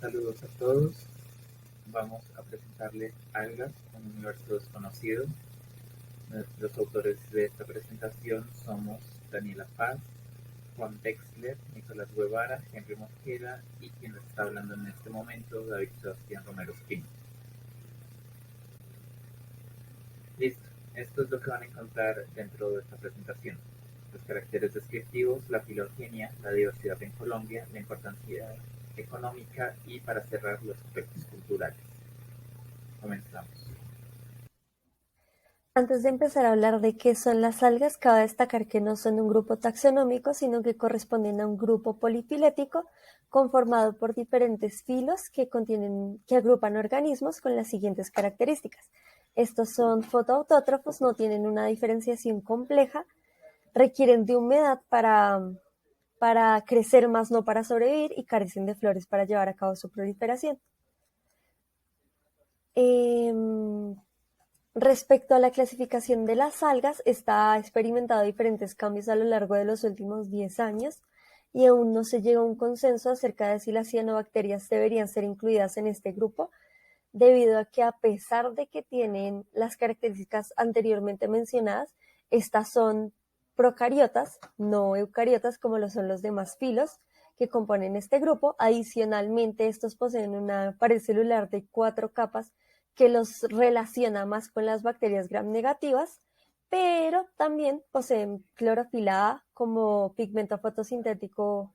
Saludos a todos. Vamos a presentarles algas, un universo desconocido. Los autores de esta presentación somos Daniela Paz, Juan Dexler, Nicolás Guevara, Henry Mosquera y quien les está hablando en este momento, David Sebastián Romero Espino. Listo, esto es lo que van a encontrar dentro de esta presentación. Los caracteres descriptivos, la filogenia, la diversidad en Colombia, la importancia económica y, para cerrar, los aspectos culturales. Comenzamos. Antes de empezar a hablar de qué son las algas, cabe destacar que no son un grupo taxonómico, sino que corresponden a un grupo polifilético conformado por diferentes filos que agrupan organismos con las siguientes características. Estos son fotoautótrofos, no tienen una diferenciación compleja, requieren de humedad para crecer más, no para sobrevivir, y carecen de flores para llevar a cabo su proliferación. Respecto a la clasificación de las algas, está experimentado diferentes cambios a lo largo de los últimos 10 años y aún no se llegó a un consenso acerca de si las cianobacterias deberían ser incluidas en este grupo, debido a que, a pesar de que tienen las características anteriormente mencionadas, estas son procariotas, no eucariotas como lo son los demás filos que componen este grupo. Adicionalmente, estos poseen una pared celular de 4 capas que los relaciona más con las bacterias gram negativas, pero también poseen clorofila A como pigmento fotosintético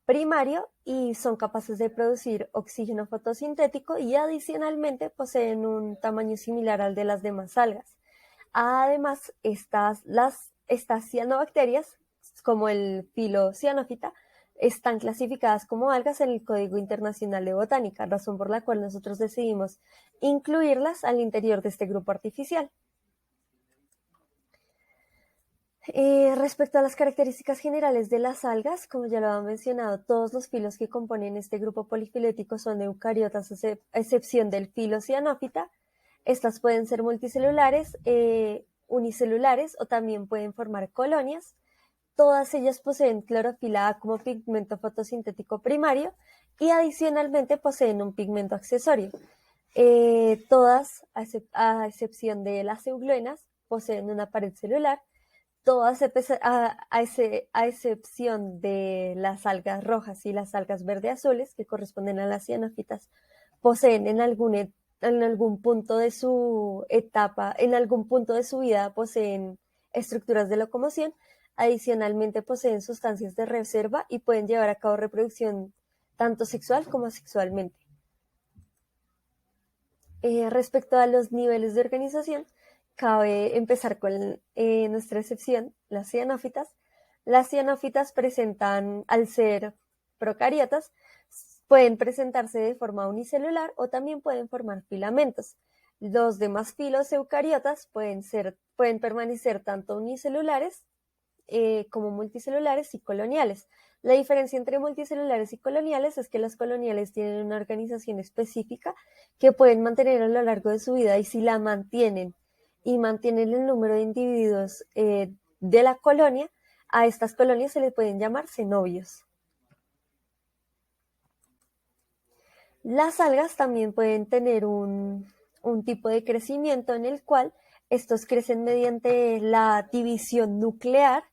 primario y son capaces de producir oxígeno fotosintético, y adicionalmente poseen un tamaño similar al de las demás algas. Además, estas cianobacterias, como el filo Cyanophyta, están clasificadas como algas en el Código Internacional de Botánica, razón por la cual nosotros decidimos incluirlas al interior de este grupo artificial. Respecto a las características generales de las algas, como ya lo había mencionado, todos los filos que componen este grupo polifilético son eucariotas, a excepción del filo Cyanophyta. Estas pueden ser multicelulares, unicelulares, o también pueden formar colonias. Todas ellas poseen clorofila A como pigmento fotosintético primario y adicionalmente poseen un pigmento accesorio. Todas, a excepción de las eugloenas, poseen una pared celular. Todas, a excepción de las algas rojas y las algas verde-azules, que corresponden a las cianófitas, poseen en algún punto de su vida, poseen estructuras de locomoción. Adicionalmente, poseen sustancias de reserva y pueden llevar a cabo reproducción tanto sexual como asexualmente. Respecto a los niveles de organización, cabe empezar con nuestra excepción, las cianófitas. Las cianófitas presentan, al ser procariotas, pueden presentarse de forma unicelular o también pueden formar filamentos. Los demás filos eucariotas pueden permanecer tanto unicelulares como multicelulares y coloniales. La diferencia entre multicelulares y coloniales es que las coloniales tienen una organización específica que pueden mantener a lo largo de su vida, y si la mantienen y mantienen el número de individuos de la colonia, a estas colonias se les pueden llamar cenobios. Las algas también pueden tener un tipo de crecimiento en el cual estos crecen mediante la división nuclear,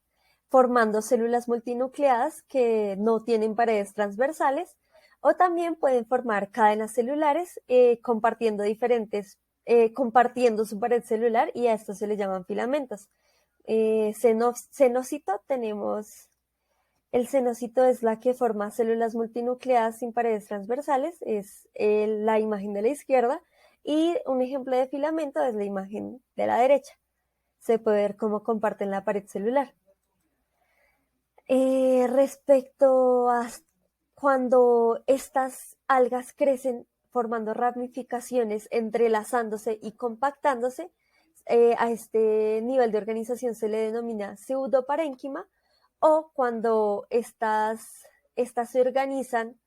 formando células multinucleadas que no tienen paredes transversales, o también pueden formar cadenas celulares compartiendo su pared celular, y a esto se le llaman filamentos. Cenocito tenemos... El cenocito es la que forma células multinucleadas sin paredes transversales, es la imagen de la izquierda, y un ejemplo de filamento es la imagen de la derecha. Se puede ver cómo comparten la pared celular. Respecto a cuando estas algas crecen formando ramificaciones, entrelazándose y compactándose, a este nivel de organización se le denomina pseudoparénquima, o cuando estas se organizan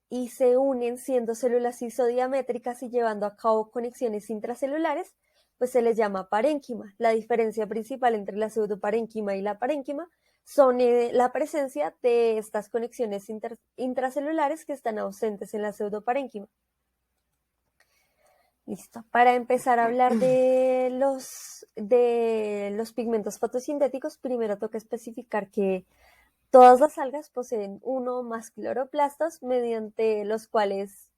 y se unen siendo células isodiamétricas y llevando a cabo conexiones intracelulares, pues se les llama parénquima. La diferencia principal entre la pseudoparénquima y la parénquima son la presencia de estas conexiones intracelulares que están ausentes en la pseudoparénquima. Listo. Para empezar a hablar de los pigmentos fotosintéticos, primero toca especificar que todas las algas poseen uno o más cloroplastos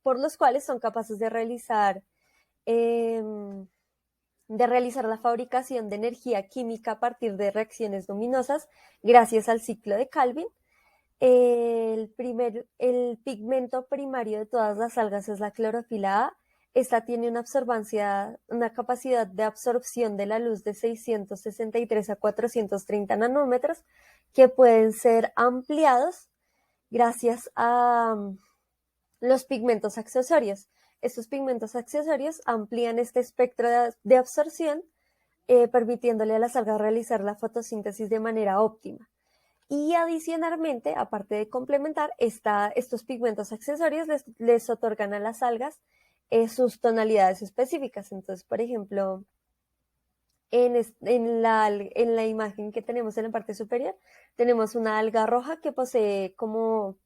por los cuales son capaces de realizar la fabricación de energía química a partir de reacciones luminosas gracias al ciclo de Calvin. El pigmento primario de todas las algas es la clorofila A. Esta tiene una capacidad de absorción de la luz de 663 a 430 nanómetros que pueden ser ampliados gracias a los pigmentos accesorios. Estos pigmentos accesorios amplían este espectro de absorción, permitiéndole a las algas realizar la fotosíntesis de manera óptima. Y adicionalmente, aparte de complementar, estos pigmentos accesorios les otorgan a las algas sus tonalidades específicas. Entonces, por ejemplo, en la imagen que tenemos en la parte superior, tenemos una alga roja que posee como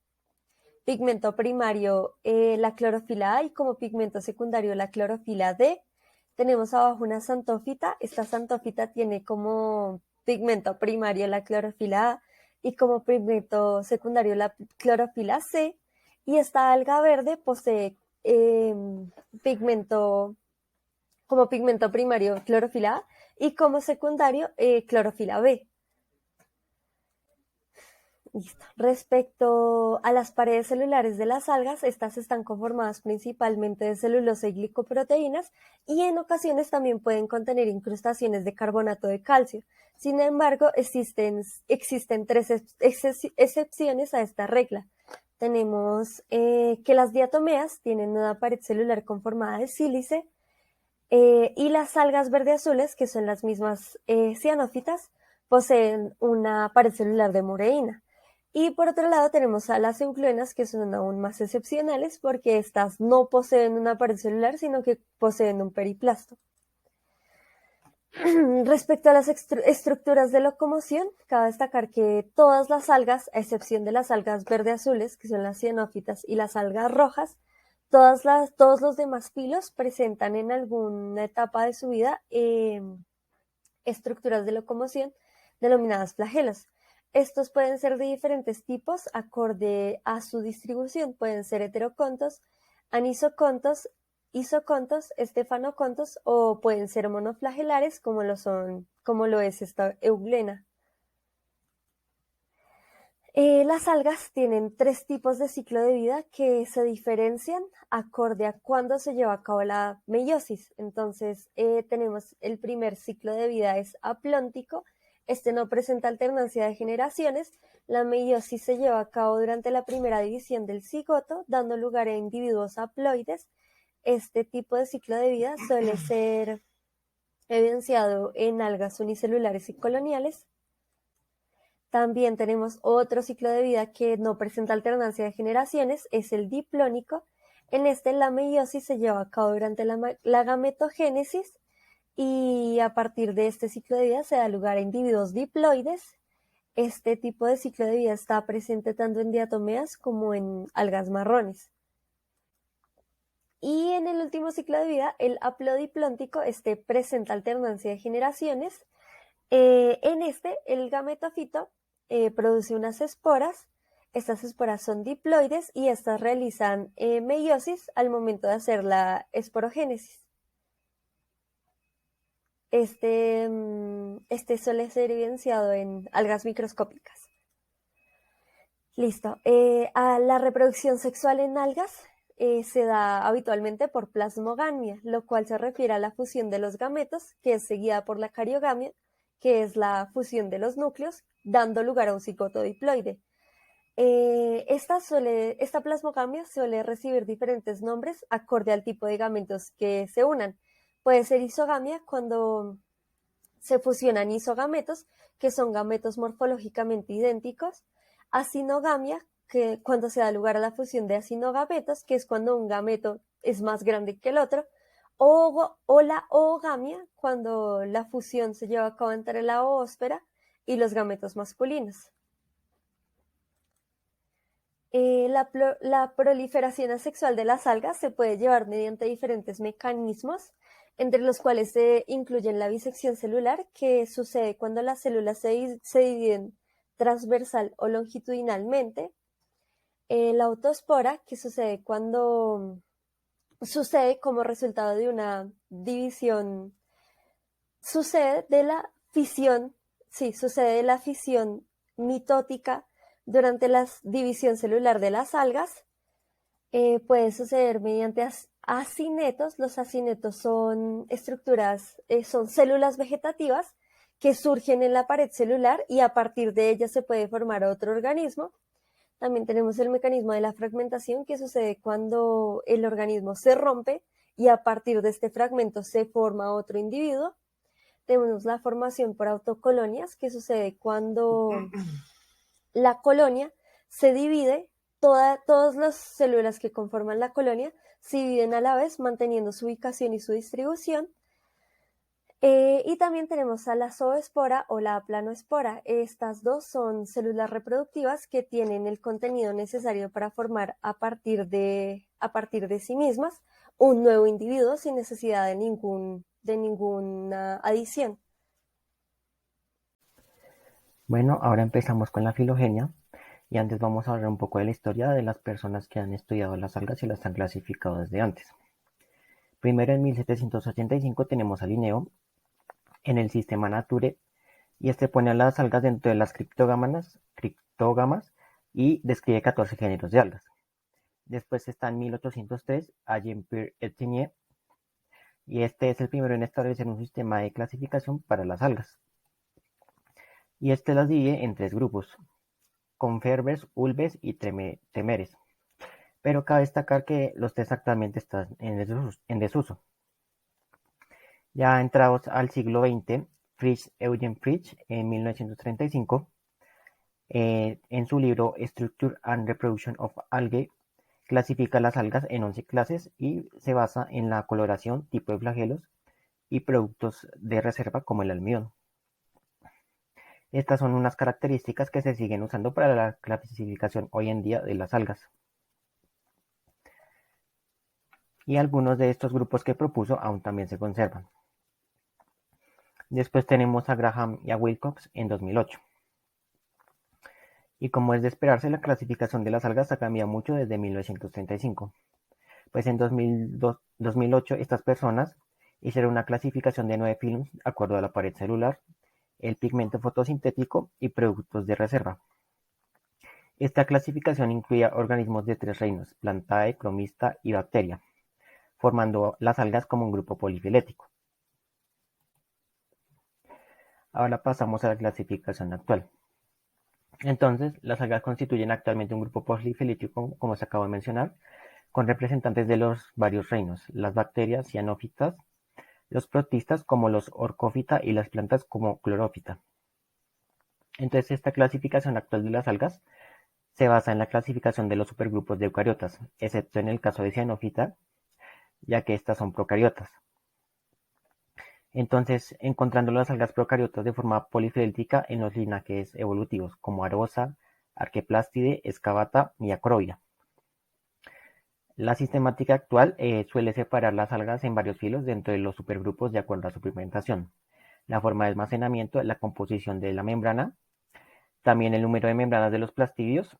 pigmento primario la clorofila A y como pigmento secundario la clorofila D. Tenemos abajo una xantófita. Esta xantófita tiene como pigmento primario la clorofila A y como pigmento secundario la clorofila C. Y esta alga verde posee como pigmento primario clorofila A y como secundario clorofila B. Listo. Respecto a las paredes celulares de las algas, estas están conformadas principalmente de celulosa y glicoproteínas y en ocasiones también pueden contener incrustaciones de carbonato de calcio. Sin embargo, existen tres excepciones a esta regla. Tenemos que las diatomeas tienen una pared celular conformada de sílice y las algas verde-azules, que son las mismas cianófitas, poseen una pared celular de mureína. Y por otro lado tenemos a las euglenoides, que son aún más excepcionales porque estas no poseen una pared celular, sino que poseen un periplasto. Respecto a las estructuras de locomoción, cabe destacar que todas las algas, a excepción de las algas verde-azules, que son las cianófitas, y las algas rojas, todos los demás filos presentan en alguna etapa de su vida estructuras de locomoción denominadas flagelos. Estos pueden ser de diferentes tipos acorde a su distribución. Pueden ser heterocontos, anisocontos, isocontos, estefanocontos o pueden ser monoflagelares como lo es esta euglena. Las algas tienen tres tipos de ciclo de vida que se diferencian acorde a cuándo se lleva a cabo la meiosis. Entonces, tenemos el primer ciclo de vida es aplóntico. Este no presenta alternancia de generaciones. La meiosis se lleva a cabo durante la primera división del cigoto, dando lugar a individuos haploides. Este tipo de ciclo de vida suele ser evidenciado en algas unicelulares y coloniales. También tenemos otro ciclo de vida que no presenta alternancia de generaciones, es el diplónico. En este la meiosis se lleva a cabo durante la gametogénesis y a partir de este ciclo de vida se da lugar a individuos diploides. Este tipo de ciclo de vida está presente tanto en diatomeas como en algas marrones. Y en el último ciclo de vida, el haplodiplóntico, presenta alternancia de generaciones. En el gametofito produce unas esporas. Estas esporas son diploides y estas realizan meiosis al momento de hacer la esporogénesis. Este suele ser evidenciado en algas microscópicas. Listo. A la reproducción sexual en algas se da habitualmente por plasmogamia, lo cual se refiere a la fusión de los gametos, que es seguida por la cariogamia, que es la fusión de los núcleos, dando lugar a un cigoto diploide. Esta plasmogamia suele recibir diferentes nombres acorde al tipo de gametos que se unan. Puede ser isogamia cuando se fusionan isogametos, que son gametos morfológicamente idénticos, acinogamia, que cuando se da lugar a la fusión de acinogametos, que es cuando un gameto es más grande que el otro, o la oogamia, cuando la fusión se lleva a cabo entre la oósfera y los gametos masculinos. La proliferación asexual de las algas se puede llevar mediante diferentes mecanismos, entre los cuales se incluyen la bisección celular, que sucede cuando las células se dividen transversal o longitudinalmente, la autoespora, que sucede como resultado de una división, sucede de la fisión mitótica durante la división celular de las algas. Puede suceder mediante acinetos. Los acinetos son son células vegetativas que surgen en la pared celular y a partir de ellas se puede formar otro organismo. También tenemos el mecanismo de la fragmentación, que sucede cuando el organismo se rompe y a partir de este fragmento se forma otro individuo. Tenemos la formación por autocolonias, que sucede cuando la colonia se divide, todas las células que conforman la colonia se dividen a la vez, manteniendo su ubicación y su distribución. Y también tenemos a la zooespora o la planoespora. Estas dos son células reproductivas que tienen el contenido necesario para formar a partir de sí mismas un nuevo individuo sin necesidad de ninguna adición. Bueno, ahora empezamos con la filogenia y antes vamos a hablar un poco de la historia de las personas que han estudiado las algas y las han clasificado desde antes. Primero, en 1785 tenemos a Linneo en el sistema Nature, y este pone a las algas dentro de las criptógamas y describe 14 géneros de algas. Después está en 1803 a Jean-Pierre Etienne, y este es el primero en establecer un sistema de clasificación para las algas. Y este las divide en 3 grupos: confervers, ulves y temeres. Pero cabe destacar que los 3 actualmente están en desuso. Ya entrados al siglo XX, Eugen Fritsch, en 1935, en su libro Structure and Reproduction of Algae, clasifica las algas en 11 clases y se basa en la coloración, tipo de flagelos y productos de reserva como el almidón. Estas son unas características que se siguen usando para la clasificación hoy en día de las algas. Y algunos de estos grupos que propuso aún también se conservan. Después tenemos a Graham y a Wilcox en 2008. Y como es de esperarse, la clasificación de las algas ha cambiado mucho desde 1935. Pues en 2008 estas personas hicieron una clasificación de 9 films de acuerdo a la pared celular, el pigmento fotosintético y productos de reserva. Esta clasificación incluía organismos de 3 reinos: Plantae, Cromista y Bacteria, formando las algas como un grupo polifilético. Ahora pasamos a la clasificación actual. Entonces, las algas constituyen actualmente un grupo polifilético, como se acabó de mencionar, con representantes de los varios reinos: las bacterias cianófitas, los protistas como los orcófita y las plantas como clorófita. Entonces, esta clasificación actual de las algas se basa en la clasificación de los supergrupos de eucariotas, excepto en el caso de cianófita, ya que estas son procariotas. Entonces, encontrando las algas procariotas de forma polifilética en los linajes evolutivos, como Arosa, Arqueplastide, Excavata y Acrovia. La sistemática actual suele separar las algas en varios filos dentro de los supergrupos de acuerdo a su pigmentación, la forma de almacenamiento, la composición de la membrana, también el número de membranas de los plastidios,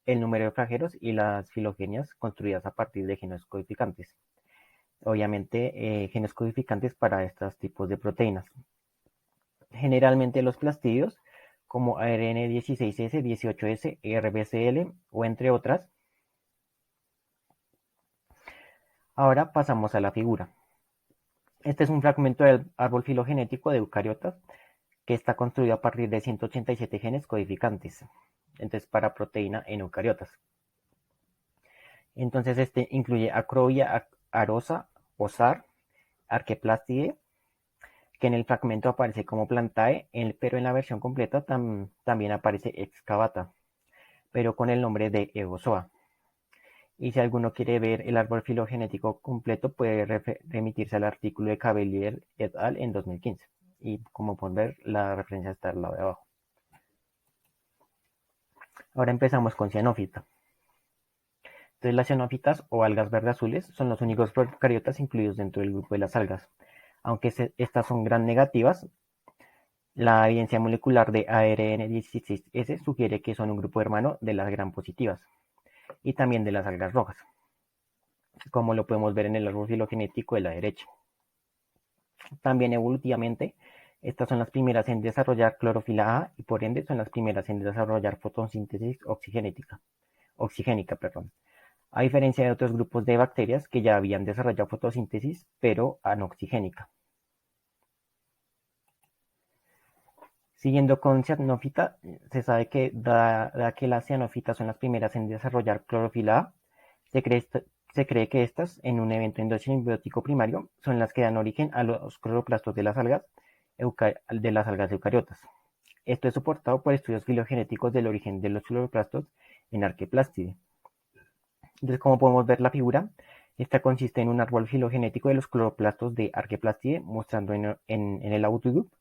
el número de flagelos y las filogenias construidas a partir de genes codificantes. Obviamente, genes codificantes para estos tipos de proteínas. Generalmente los plastidios, como ARN16S, 18S, RBCL o entre otras. Ahora pasamos a la figura. Este es un fragmento del árbol filogenético de eucariotas que está construido a partir de 187 genes codificantes, entonces para proteína en eucariotas. Entonces este incluye Acrovia, Arosa, Osar, Arqueplastide, que en el fragmento aparece como Plantae, pero en la versión completa también aparece Excavata, pero con el nombre de Eozoa. Y si alguno quiere ver el árbol filogenético completo, puede remitirse al artículo de Cavelier et al. En 2015. Y como pueden ver, la referencia está al lado de abajo. Ahora empezamos con cianófita. Entonces las cianófitas o algas verde azules son los únicos procariotas incluidos dentro del grupo de las algas. Aunque estas son gram negativas, la evidencia molecular de ARN16S sugiere que son un grupo hermano de las gram positivas y también de las algas rojas, como lo podemos ver en el árbol filogenético de la derecha. También evolutivamente, estas son las primeras en desarrollar clorofila A y por ende son las primeras en desarrollar fotosíntesis oxigénica. A diferencia de otros grupos de bacterias que ya habían desarrollado fotosíntesis, pero anoxigénica. Siguiendo con cianófita, se sabe que dada que las cianófitas son las primeras en desarrollar clorofila A, se cree que estas, en un evento endosimbiótico primario, son las que dan origen a los cloroplastos de las algas eucariotas. Esto es soportado por estudios filogenéticos del origen de los cloroplastos en Archaeoplastia. Entonces, como podemos ver la figura, esta consiste en un árbol filogenético de los cloroplastos de Archaeoplastia, mostrando en el outgroup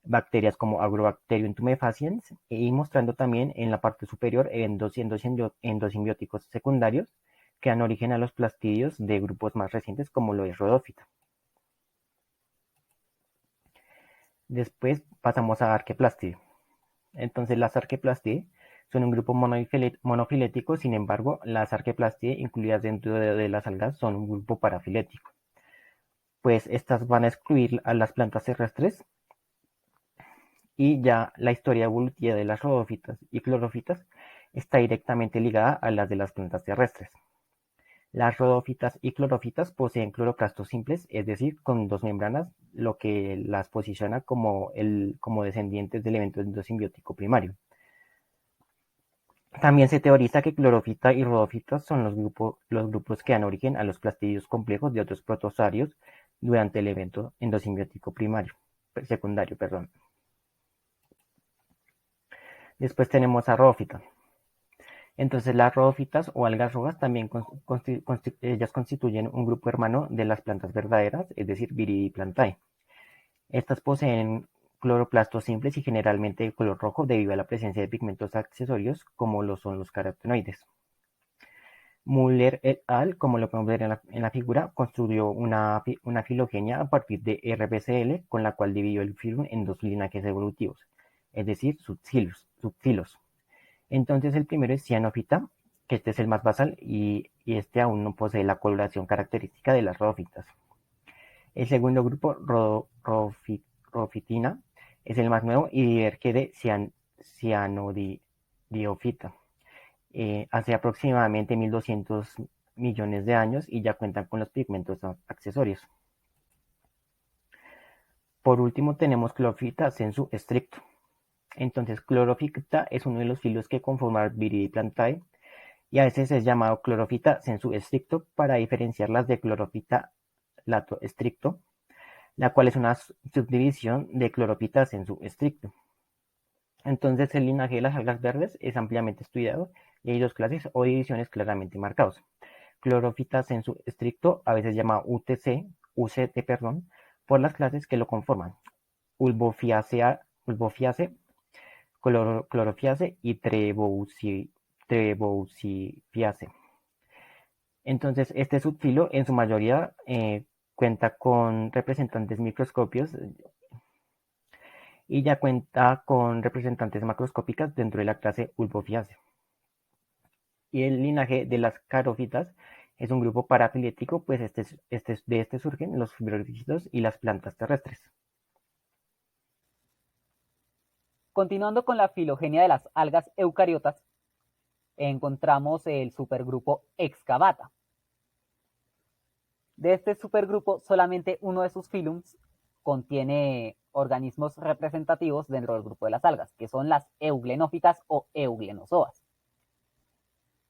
bacterias como Agrobacterium tumefaciens y mostrando también en la parte superior endosimbióticos secundarios que dan origen a los plastidios de grupos más recientes como lo es Rhodophyta. Después pasamos a Archaeoplastia. Entonces las Archaeoplastia son un grupo monofilético, sin embargo las Archaeoplastia incluidas dentro de las algas son un grupo parafilético, pues estas van a excluir a las plantas terrestres y ya la historia evolutiva de las rodófitas y clorofitas está directamente ligada a las de las plantas terrestres. Las rodófitas y clorofitas poseen cloroplastos simples, es decir, con dos membranas, lo que las posiciona como descendientes del evento endosimbiótico primario. También se teoriza que clorofita y rodófitas son los grupos que dan origen a los plastidios complejos de otros protozoarios durante el evento endosimbiótico secundario. Después tenemos a rodófita. Entonces las rodófitas o algas rojas también ellas constituyen un grupo hermano de las plantas verdaderas, es decir, Viridiplantae. Estas poseen cloroplastos simples y generalmente de color rojo debido a la presencia de pigmentos accesorios como lo son los carotenoides. Müller et al., como lo podemos ver en la figura, construyó una filogenia a partir de RBCL con la cual dividió el filum en dos linajes evolutivos, es decir, subfilos. Entonces el primero es cianófita, que este es el más basal y este aún no posee la coloración característica de las rodófitas. El segundo grupo, rodófitina, es el más nuevo y diverge de cianodiofita. Hace aproximadamente 1200 millones de años y ya cuentan con los pigmentos accesorios. Por último tenemos Clorofita sensu stricto. Entonces, Clorofita es uno de los filos que conforman Viridiplantae y a veces es llamado Clorofita sensu stricto para diferenciarlas de Clorofita lato stricto, la cual es una subdivisión de Clorofita sensu stricto. Entonces, el linaje de las algas verdes es ampliamente estudiado y hay dos clases o divisiones claramente marcados. Clorofita sensu stricto, a veces llamado UCT, por las clases que lo conforman: Ulbofiaceae, Chlorofiaceae y Trebousifiaceae. Entonces, este subfilo en su mayoría cuenta con representantes microscopios y ya cuenta con representantes macroscópicas dentro de la clase Ulbofiaceae. Y el linaje de las carófitas es un grupo parafilético, pues de este surgen los fibrorígidos y las plantas terrestres. Continuando con la filogenia de las algas eucariotas, encontramos el supergrupo Excavata. De este supergrupo, solamente uno de sus filums contiene organismos representativos dentro del grupo de las algas, que son las euglenófitas o euglenozoas.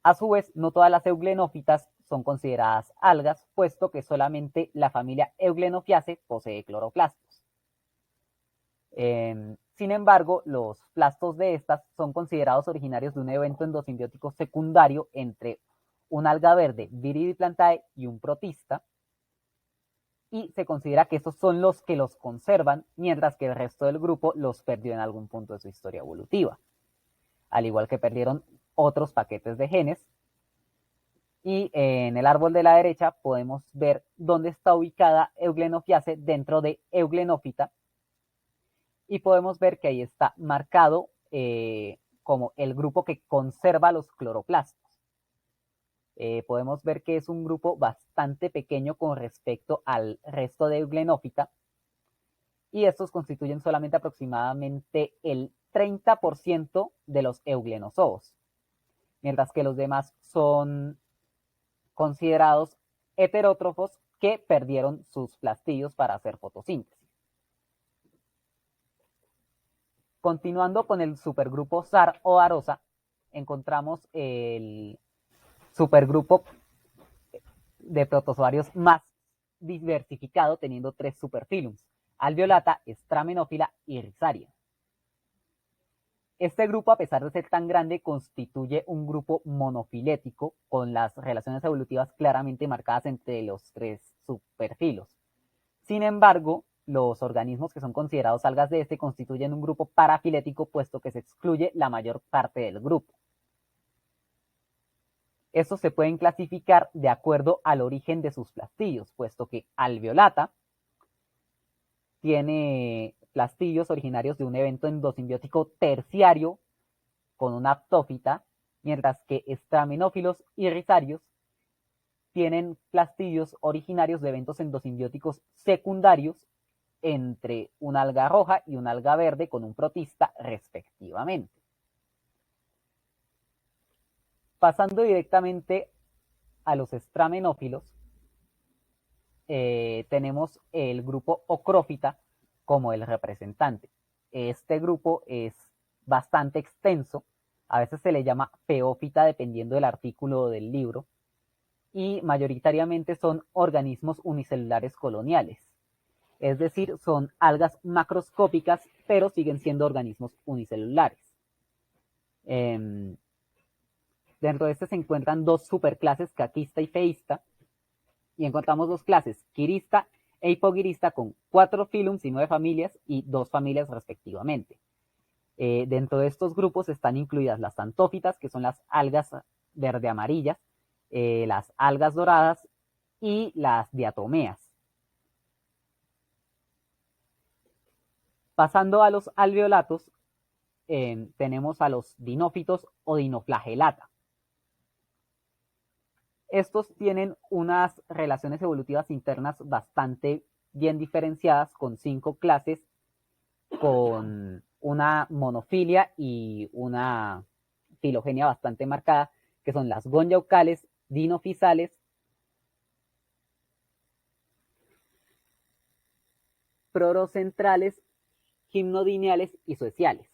A su vez, no todas las euglenófitas son consideradas algas, puesto que solamente la familia Euglenophiaceae posee cloroplastos. Sin embargo, los plastos de estas son considerados originarios de un evento endosimbiótico secundario entre un alga verde, Viridiplantae, y un protista, y se considera que estos son los que los conservan, mientras que el resto del grupo los perdió en algún punto de su historia evolutiva. Al igual que perdieron otros paquetes de genes. Y en el árbol de la derecha podemos ver dónde está ubicada Euglenofiase dentro de Euglenophyta. Y podemos ver que ahí está marcado como el grupo que conserva los cloroplastos. Podemos ver que es un grupo bastante pequeño con respecto al resto de Euglenophyta. Y estos constituyen solamente aproximadamente el 30% de los euglenozoos, mientras que los demás son considerados heterótrofos que perdieron sus plastillos para hacer fotosíntesis. Continuando con el supergrupo SAR o arosa, encontramos el supergrupo de protozoarios más diversificado, teniendo 3 superfilums: alveolata, Stramenófila y Rhizaria. Este grupo, a pesar de ser tan grande, constituye un grupo monofilético con las relaciones evolutivas claramente marcadas entre los 3 superfilos. Sin embargo, los organismos que son considerados algas de este constituyen un grupo parafilético, puesto que se excluye la mayor parte del grupo. Estos se pueden clasificar de acuerdo al origen de sus plastillos, puesto que alveolata tiene plastillos originarios de un evento endosimbiótico terciario con una aptófita, mientras que estaminófilos y rhizarios tienen plastillos originarios de eventos endosimbióticos secundarios entre una alga roja y una alga verde con un protista respectivamente. Pasando directamente a los estramenófilos, tenemos el grupo Ocrófita como el representante. Este grupo es bastante extenso, a veces se le llama feófita dependiendo del artículo del libro, y mayoritariamente son organismos unicelulares coloniales, es decir, son algas macroscópicas, pero siguen siendo organismos unicelulares. Dentro de este se encuentran 2 superclases, caquista y feísta, y encontramos 2 clases, quirista e hipogirista, con 4 filums y 9 familias y 2 familias respectivamente. Dentro de estos grupos están incluidas las xantófitas, que son las algas verde-amarillas, las algas doradas y las diatomeas. Pasando a los alveolatos, tenemos a los dinófitos o dinoflagelata. Estos tienen unas relaciones evolutivas internas bastante bien diferenciadas, con 5 clases, con una monofilia y una filogenia bastante marcada, que son las gonjaucales, dinofisales, prorocentrales, gimnodineales y sueciales.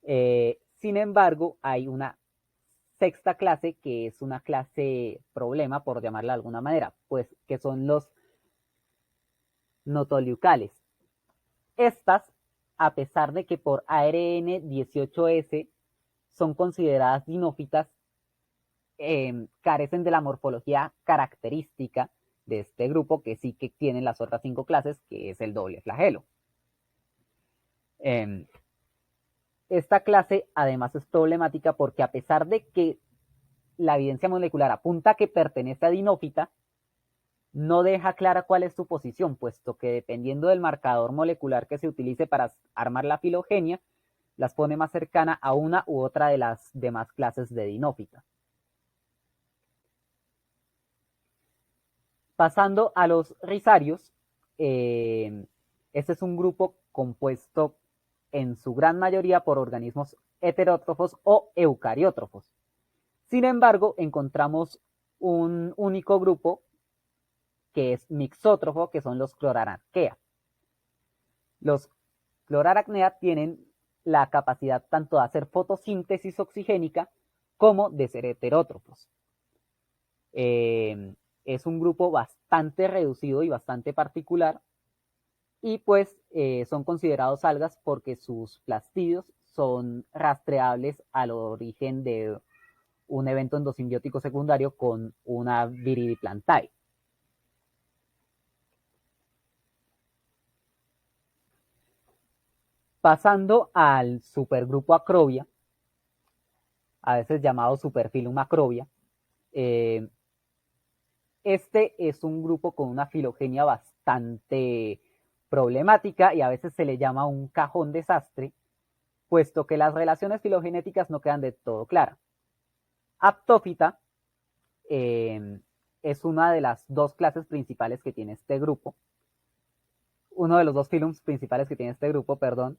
Sin embargo, hay una sexta clase que es una clase problema, por llamarla de alguna manera, pues que son los notoliucales. Estas, a pesar de que por ARN 18S son consideradas dinófitas, carecen de la morfología característica de este grupo, que sí que tienen las otras 5 clases, que es el doble flagelo. Esta clase además es problemática porque, a pesar de que la evidencia molecular apunta a que pertenece a dinófita, no deja clara cuál es su posición, puesto que dependiendo del marcador molecular que se utilice para armar la filogenia, las pone más cercana a una u otra de las demás clases de dinófita. Pasando a los rhizarios, este es un grupo compuesto en su gran mayoría por organismos heterótrofos o eucariótrofos. Sin embargo, encontramos un único grupo que es mixótrofo, que son los Chlorarachnia. Los Chlorarachnia tienen la capacidad tanto de hacer fotosíntesis oxigénica como de ser heterótrofos. Es un grupo bastante reducido y bastante particular, y pues son considerados algas porque sus plastidios son rastreables al origen de un evento endosimbiótico secundario con una Viridiplantae. Pasando al supergrupo Acrobia, a veces llamado Superphilum Acrovia. Este es un grupo con una filogenia bastante problemática y a veces se le llama un cajón desastre, puesto que las relaciones filogenéticas no quedan de todo claras. Aptófita es una de las dos clases principales que tiene este grupo, uno de los dos filums principales que tiene este grupo, perdón,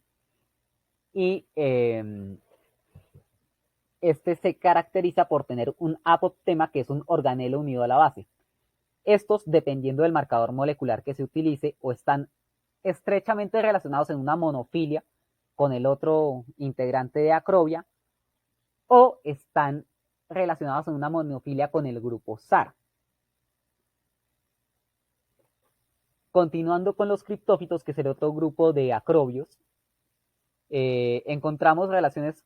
y este se caracteriza por tener un apoptema, que es un organelo unido a la base. Estos, dependiendo del marcador molecular que se utilice, o están estrechamente relacionados en una monofilia con el otro integrante de Acrovia, o están relacionados en una monofilia con el grupo SAR. Continuando con los criptófitos, que es el otro grupo de acrobios, encontramos relaciones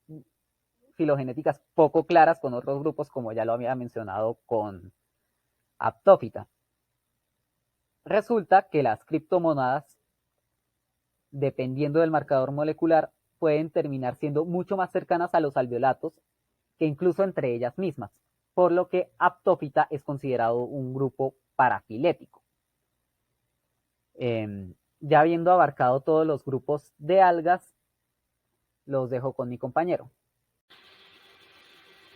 filogenéticas poco claras con otros grupos, como ya lo había mencionado con Aptófita. Resulta que las criptomónadas, dependiendo del marcador molecular, pueden terminar siendo mucho más cercanas a los alveolatos que incluso entre ellas mismas, por lo que Aptófita es considerado un grupo parafilético. Ya habiendo abarcado todos los grupos de algas, los dejo con mi compañero.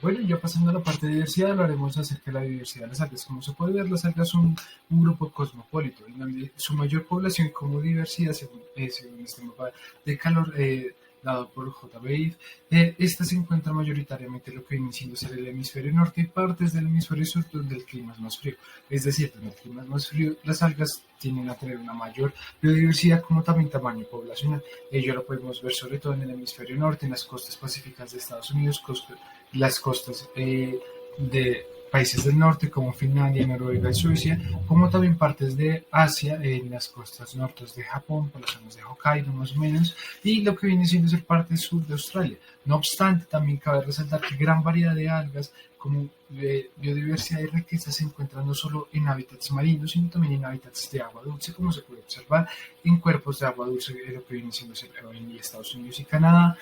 Bueno, ya pasando a la parte de diversidad, hablaremos acerca de la diversidad de las algas. Como se puede ver, las algas son un grupo cosmopolito, en donde su mayor población como diversidad, según este mapa de calor dado por JBI, esta se encuentra mayoritariamente lo que viene siendo ser el hemisferio norte y partes del hemisferio sur, donde el clima es más frío. Es decir, donde el clima es más frío, las algas tienden a tener una mayor biodiversidad como también tamaño poblacional. Ello lo podemos ver sobre todo en el hemisferio norte, en las costas pacíficas de Estados Unidos, las costas de países del norte como Finlandia, Noruega y Suecia, como también partes de Asia, en las costas norte de Japón, por las zonas de Hokkaido más o menos, y lo que viene siendo ser parte sur de Australia. No obstante, también cabe resaltar que gran variedad de algas como de biodiversidad y riqueza se encuentran no solo en hábitats marinos, sino también en hábitats de agua dulce, como se puede observar en cuerpos de agua dulce, lo que viene siendo ser en Estados Unidos y Canadá,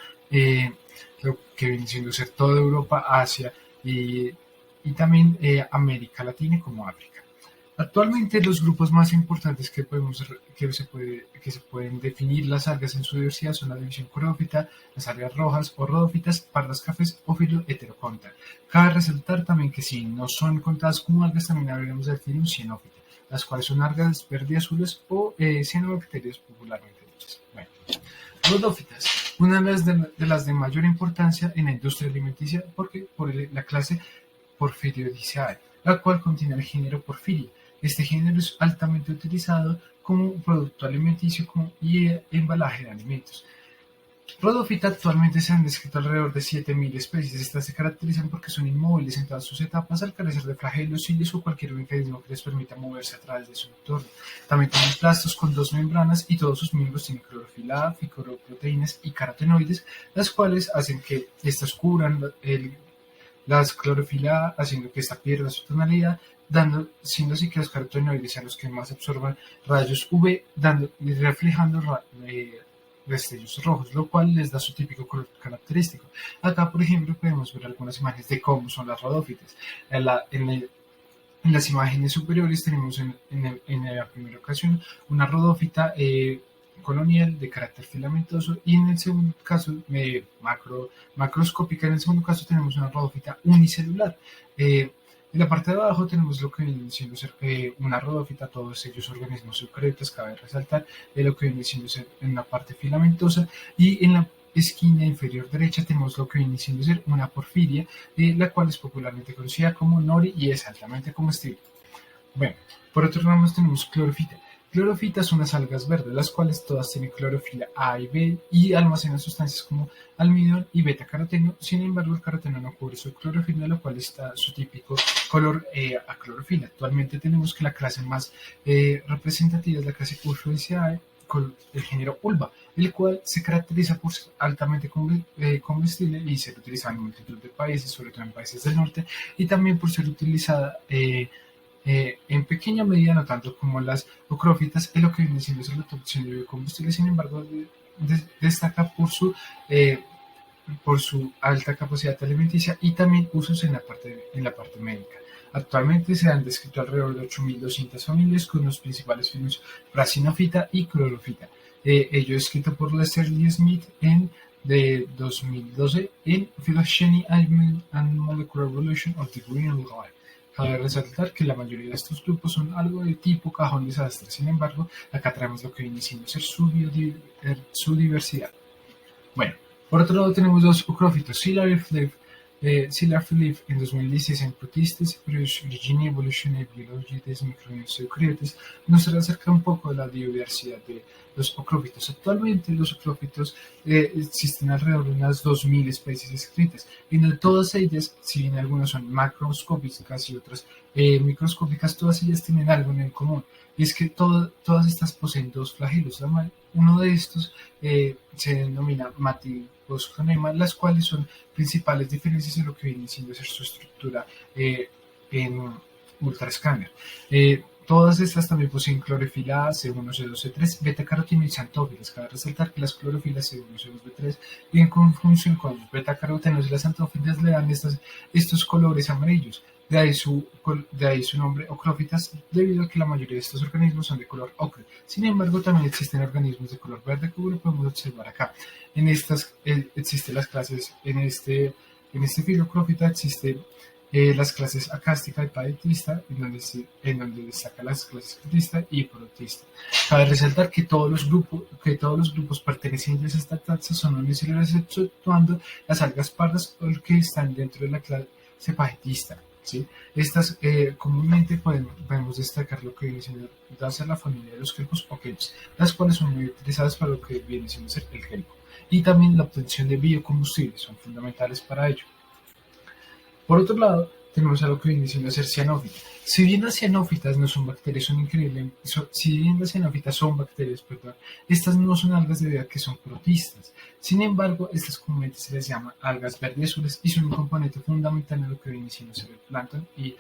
lo que viene siendo ser toda Europa, Asia y también América Latina como África. Actualmente los grupos más importantes que se pueden definir las algas en su diversidad son la división coreófita, las algas rojas o rodófitas, pardas cafés o filoheteroconta. Cabe resaltar también que si no son contadas como algas, también hablaremos del filum cianófita, las cuales son algas verde-azules o cianobacterias popularmente dichas. Bueno, rodófitas, una de las de mayor importancia en la industria alimenticia por la clase Porphyridiaceae, la cual contiene el género Porphyria. Este género es altamente utilizado como producto alimenticio y embalaje de alimentos. Rodófita actualmente se han descrito alrededor de 7.000 especies. Estas se caracterizan porque son inmóviles en todas sus etapas al carecer de flagelos, cilios o cualquier mecanismo que les permita moverse a través de su entorno. También tienen plastos con dos membranas y todos sus miembros tienen clorofila A, fibroproteínas y carotenoides, las cuales hacen que estas cubran las clorofila A, haciendo que esta pierda su tonalidad, siendo así que los carotenoides sean los que más absorban rayos UV, reflejando destellos rojos, lo cual les da su típico color característico. Acá, por ejemplo, podemos ver algunas imágenes de cómo son las rodófitas. En las imágenes superiores tenemos en la primera ocasión una rodófita colonial de carácter filamentoso, y en el segundo caso macroscópica. En el segundo caso tenemos una rodófita unicelular. En la parte de abajo tenemos lo que viene siendo ser una rodófita, todos ellos organismos eucariotas, cabe resaltar, lo que viene siendo ser en la parte filamentosa, y en la esquina inferior derecha tenemos lo que viene siendo ser una porfiria, la cual es popularmente conocida como nori y es altamente comestible. Bueno, por otro lado tenemos clorofita. Clorofitas son las algas verdes, las cuales todas tienen clorofila A y B y almacenan sustancias como almidón y beta-caroteno. Sin embargo, el caroteno no cubre su clorofila, lo cual está su típico color a clorofila. Actualmente tenemos que la clase más representativa es la clase Urfioideae con el género Ulva, el cual se caracteriza por ser altamente comestible y ser utilizada en multitud de países, sobre todo en países del norte, y también por ser utilizada en pequeña medida, no tanto como las ocrófitas, en lo que viene siendo la producción de biocombustible. Sin embargo, destaca por su por su alta capacidad alimenticia y también usos en la parte médica. Actualmente se han descrito alrededor de 8.200 familias con los principales filums Prasinofita y Chlorofita. Ello escrito por Lester Lee Smith de 2012 en Phylogeny and Molecular Evolution of the Green Life. Cabe resaltar que la mayoría de estos grupos son algo de tipo cajón desastre. Sin embargo, acá traemos lo que viene siendo ser su diversidad. Bueno, por otro lado tenemos dos ocrófitos, Sylar Philippe en 2016 en Protistes, Virginia Evolution and Biology des Microbios Eucariotes, nos acerca un poco de la diversidad de los ocrófitos. Actualmente los ocrófitos existen alrededor de unas 2.000 especies escritas, y de todas ellas, si bien algunas son macroscópicas y otras microscópicas, todas ellas tienen algo en común, y es que todas estas poseen dos flagelos. Uno de estos se denomina Matibosconema, las cuales son principales diferencias en lo que viene siendo ser su estructura en ultraescáner. Todas estas también poseen clorofila A, C1, C2, C3, betacaroteno y xantófilas. Cabe resaltar que las clorofilas C1, C2, B3 y en conjunción con los betacarotenos y las xantófilas le dan estos colores amarillos. De ahí su nombre ocrófitas, debido a que la mayoría de estos organismos son de color ocre. Sin embargo, también existen organismos de color verde, como lo podemos observar acá. En estas existen las clases, en este filo ocrófita existen las clases acástica y paetista, en donde destacan las clases crotista y protista. Cabe resaltar que todos los grupos pertenecientes a esta taxa son unicelulares, exceptuando las algas pardas que están dentro de la clase paetista. ¿Sí? Estas comúnmente podemos destacar lo que viene siendo darse a la familia de los quelcos o kelps, las cuales son muy utilizadas para lo que viene siendo ser el kelpo, y también la obtención de biocombustibles son fundamentales para ello. Por otro lado, tenemos a lo que viene siendo ser cianófita. Si bien las cianófitas no son bacterias, estas no son algas debido a que son protistas. Sin embargo, estas comúnmente se les llama algas verdes-azules y son un componente fundamental en lo que viene siendo ser el plancton y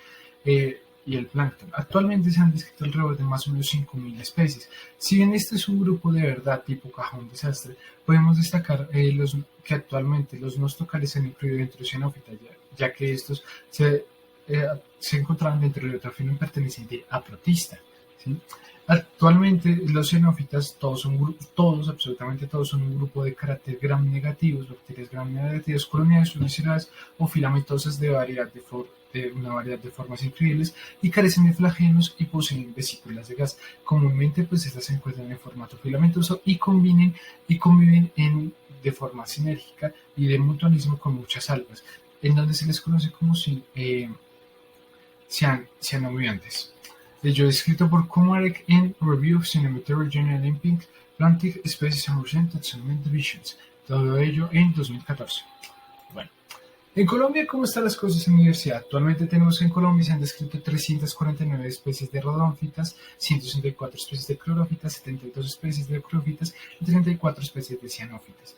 el plancton. Actualmente se han descrito alrededor de más o menos 5.000 especies. Si bien este es un grupo de verdad tipo cajón desastre, podemos destacar que actualmente los nostocales se han incluido dentro de cianófitas, ya que estos se encontraban dentro de otro filo perteneciente a protista. ¿Sí? Actualmente los cianófitas, absolutamente todos son un grupo de carácter gram negativos, bacterias gram negativas, coloniales unicelulares o filamentosas de una variedad de formas increíbles, y carecen de flagelos y poseen vesículas de gas. Comúnmente pues estas se encuentran en formato filamentoso y conviven de forma sinérgica y de mutualismo con muchas algas, en donde se les conoce como cianobiontes. Ello escrito por Komarek en Review of Cianometery Journal in Pink, Plantic Species Emergent Taxonomy Divisions. Todo ello en 2014. Bueno, en Colombia, ¿cómo están las cosas en la universidad? Actualmente tenemos en Colombia se han descrito 349 especies de rodófitas, 164 especies de clorófitas, 72 especies de ocrófitas y 34 especies de cianófitas.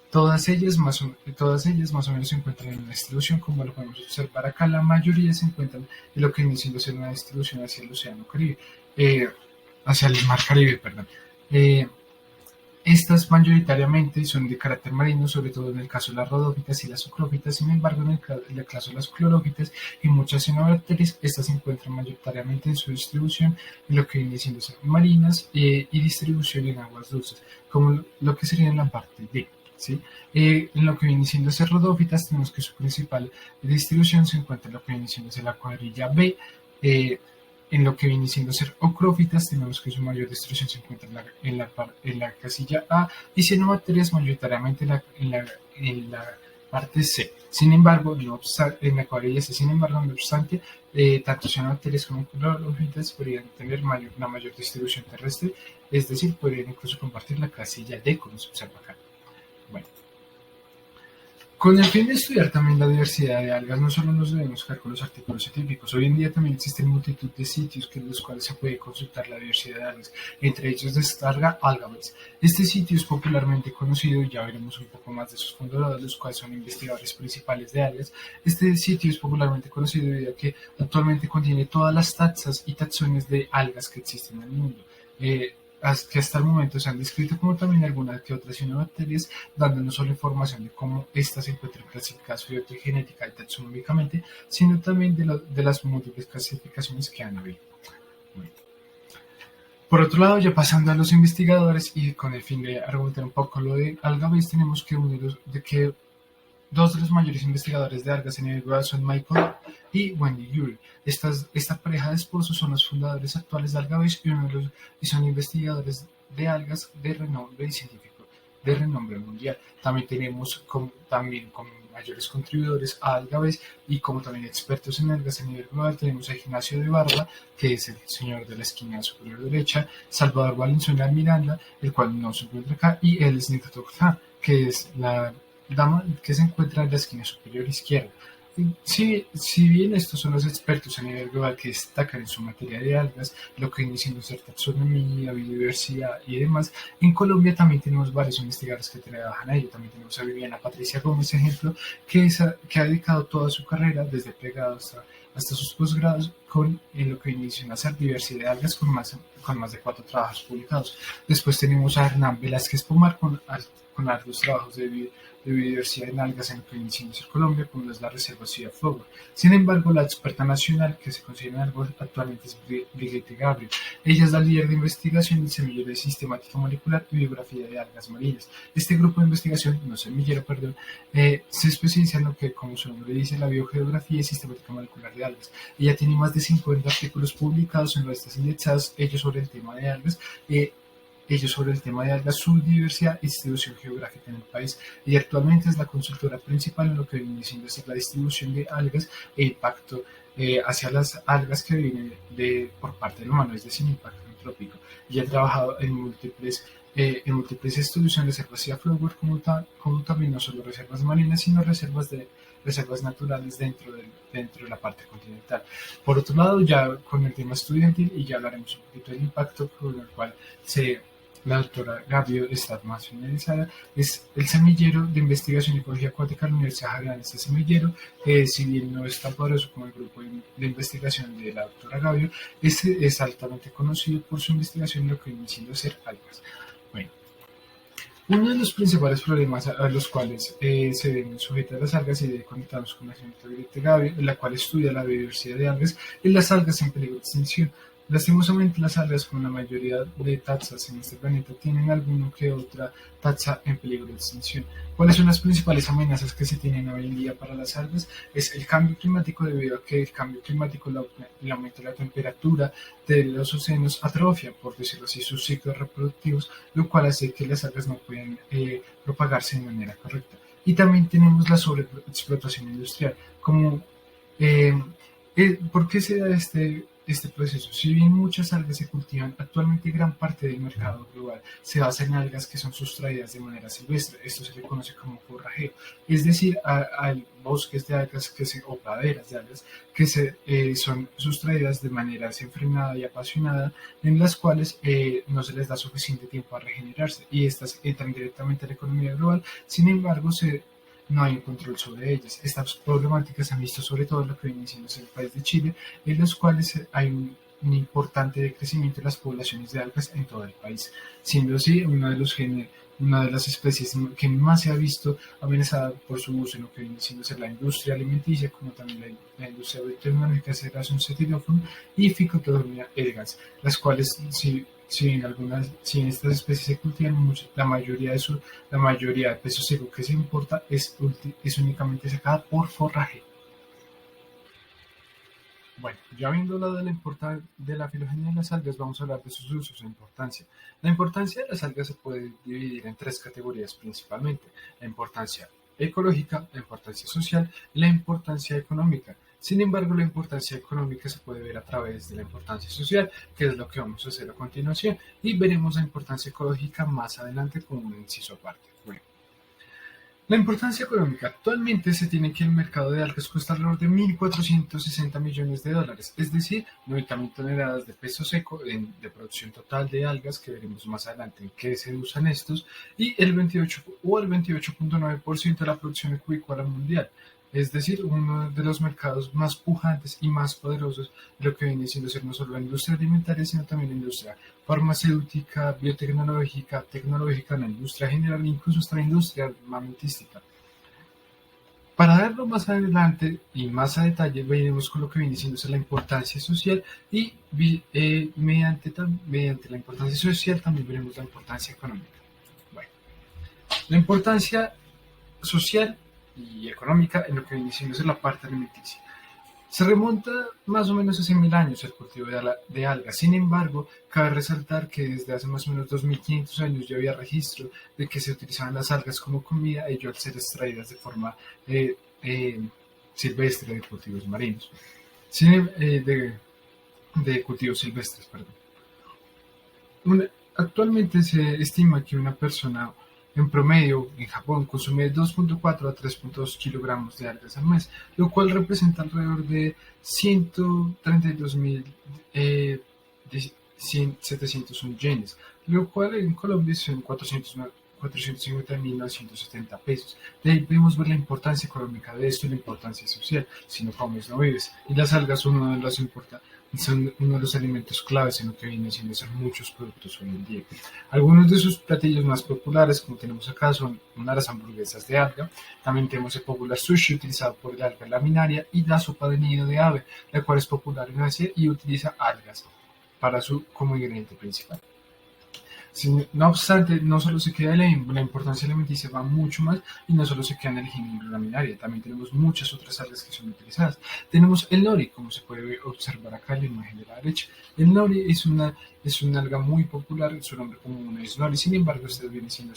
Todas ellas más o menos se encuentran en una distribución, como lo podemos observar acá. La mayoría se encuentran en lo que viene siendo ser una distribución hacia el océano Caribe, hacia el mar Caribe, perdón. Estas mayoritariamente son de carácter marino, sobre todo en el caso de las rodófitas y las ocrófitas. Sin embargo, en el caso de las clorófitas y muchas cianobacterias, estas se encuentran mayoritariamente en su distribución en lo que viene siendo ser marinas y distribución en aguas dulces, como lo que sería en la parte D. ¿Sí? En lo que viene siendo ser rodófitas, tenemos que su principal distribución se encuentra en lo que viene siendo ser la cuadrilla B. En lo que viene siendo ser ocrófitas, tenemos que su mayor distribución se encuentra en la casilla A, y cianobacterias mayoritariamente en la parte C. Sin embargo, en la cuadrilla C, no obstante, tanto cianobacterias como clorófitas podrían tener una mayor distribución terrestre, es decir, podrían incluso compartir la casilla D, como se observa acá. Bueno, con el fin de estudiar también la diversidad de algas, no solo nos debemos quedar con los artículos científicos. Hoy en día también existen multitud de sitios en los cuales se puede consultar la diversidad de algas. Entre ellos descarga Algabase. Este sitio es popularmente conocido, y ya veremos un poco más de sus fundadores, los cuales son investigadores principales de algas. Este sitio es popularmente conocido debido a que actualmente contiene todas las taxas y taxones de algas que existen en el mundo. que hasta el momento se han descrito, como también algunas que otras cianobacterias, dando no solo información de cómo estas se encuentran clasificadas filogenética y taxonómicamente, sino también de las múltiples clasificaciones que han habido. Bueno. Por otro lado, ya pasando a los investigadores y con el fin de argumentar un poco lo de Algabés, tenemos que dos de los mayores investigadores de algas a nivel global son Michael y Wendy Urey. Esta pareja de esposos son los fundadores actuales de Algabés y son investigadores de algas de renombre científico, de renombre mundial. También tenemos con mayores contribuidores a Algabés y como también expertos en algas a nivel global tenemos a Ignacio de Barba, que es el señor de la esquina superior derecha, Salvador Valenzuela Miranda, el cual no se encuentra acá, y el Sneha, que es la dama que se encuentra en la esquina superior izquierda. Si bien estos son los expertos a nivel global que destacan en su materia de algas, lo que viene siendo ser taxonomía, biodiversidad y demás, en Colombia también tenemos varios investigadores que trabajan a ello. También tenemos a Viviana Patricia Gómez, ejemplo, que ha dedicado toda su carrera, desde pregrado hasta sus posgrados, en lo que viene siendo hacer diversidad de algas con más de 4 trabajos publicados. Después tenemos a Hernán Velázquez Pomar con arduos trabajos de biodiversidad en algas en lo que viene siendo Colombia, como es la Reserva Ciudad Flora. Sin embargo, la experta nacional que se considera en algo actualmente es Brigitte Gabriel. Ella es la líder de investigación del semillero de sistemática molecular y biografía de algas marinas. Este grupo de investigación, se especializa en lo que, como su nombre dice, la biogeografía y sistemática molecular de algas. Ella tiene más de 50 artículos publicados en revistas indexadas, ellos sobre el tema de algas, su diversidad y distribución geográfica en el país. Y actualmente es la consultora principal en lo que viene siendo la distribución de algas e impacto hacia las algas que vienen por parte del humano, es decir, impacto antrópico. Y ha trabajado en múltiples estudios en reservas Sea Flower, como también no solo reservas marinas, sino reservas naturales dentro de la parte continental. Por otro lado, ya con el tema estudiantil, y ya hablaremos un poquito del impacto con el cual la doctora Gabio está más finalizada, es el semillero de investigación y ecología acuática de la Universidad Javeriana. Este semillero, si bien no es tan poderoso como el grupo de investigación de la doctora Gabio, es altamente conocido por su investigación en lo que viene siendo ser algas. Bueno, uno de los principales problemas a los cuales se ven sujetas las algas, y de conectarnos con la señorita Brigitte Gabio, la cual estudia la biodiversidad de algas, es las algas en peligro de extinción. Lastimosamente, las algas, como la mayoría de taxas en este planeta, tienen alguna que otra taxa en peligro de extinción. ¿Cuáles son las principales amenazas que se tienen hoy en día para las algas? Es el cambio climático, debido a que el cambio climático, el aumento de la temperatura de los océanos, atrofia, por decirlo así, sus ciclos reproductivos, lo cual hace que las algas no puedan propagarse de manera correcta. Y también tenemos la sobreexplotación industrial. ¿Por qué se da este proceso? Si bien muchas algas se cultivan, actualmente gran parte del mercado global se basa en algas que son sustraídas de manera silvestre. Esto se le conoce como forrajeo, es decir, hay bosques de algas o praderas de algas que son sustraídas de manera desenfrenada y apasionada, en las cuales no se les da suficiente tiempo a regenerarse, y estas entran directamente a la economía global. Sin embargo, no hay un control sobre ellas. Estas problemáticas se han visto sobre todo en lo que viene siendo el país de Chile, en los cuales hay un importante decrecimiento de las poblaciones de algas en todo el país, siendo así una de las especies que más se ha visto amenazada por su uso en lo que viene siendo la industria alimenticia, como también la industria biotecnológica, Cerasun cetidophone y Phycotonia elegans, las cuales, si en estas especies se cultivan mucho, la mayoría de peso seco que se importa es únicamente sacada por forraje. Bueno, ya habiendo hablado de la filogenia de las algas, vamos a hablar de sus usos e importancia. La importancia de las algas se puede dividir en 3 categorías principalmente: la importancia ecológica, la importancia social y la importancia económica. Sin embargo, la importancia económica se puede ver a través de la importancia social, que es lo que vamos a hacer a continuación, y veremos la importancia ecológica más adelante como un inciso aparte. Bueno, la importancia económica. Actualmente se tiene que el mercado de algas cuesta alrededor de $1.460 millones, es decir, 90.000 toneladas de peso seco de producción total de algas, que veremos más adelante en qué se usan estos, y el 28.9% de la producción acuícola mundial. Es decir, uno de los mercados más pujantes y más poderosos de lo que viene siendo ser no solo la industria alimentaria, sino también la industria farmacéutica, biotecnológica, tecnológica, en la industria general e incluso hasta la industria armamentística. Para verlo más adelante y más a detalle, veremos con lo que viene siendo la importancia social y mediante la importancia social también veremos la importancia económica. Bueno, la importancia social y económica en lo que viene siendo la parte alimenticia. Se remonta más o menos hace 1000 años el cultivo de algas. Sin embargo, cabe resaltar que desde hace más o menos 2500 años ya había registro de que se utilizaban las algas como comida, ello al ser extraídas de forma silvestre de cultivos marinos. De cultivos silvestres, perdón. Actualmente se estima que una persona en promedio en Japón consume 2.4 a 3.2 kilogramos de algas al mes, lo cual representa alrededor de 132.701 yenes, lo cual en Colombia son 450.970 pesos. De ahí podemos ver la importancia económica de esto y la importancia social. Si no comes, no vives. Y las algas son uno de los alimentos claves en lo que viene siendo muchos productos hoy en día. Algunos de sus platillos más populares, como tenemos acá, son las hamburguesas de alga. También tenemos el popular sushi utilizado por el alga laminaria y la sopa de nido de ave, la cual es popular en Asia y utiliza algas como ingrediente principal. No obstante, no solo se queda la importancia alimenticia, va mucho más y no solo se queda en el género laminaria, también tenemos muchas otras algas que son utilizadas. Tenemos el nori, como se puede observar acá en la imagen de la derecha. El nori es una alga muy popular, su nombre común es nori, sin embargo, este viene siendo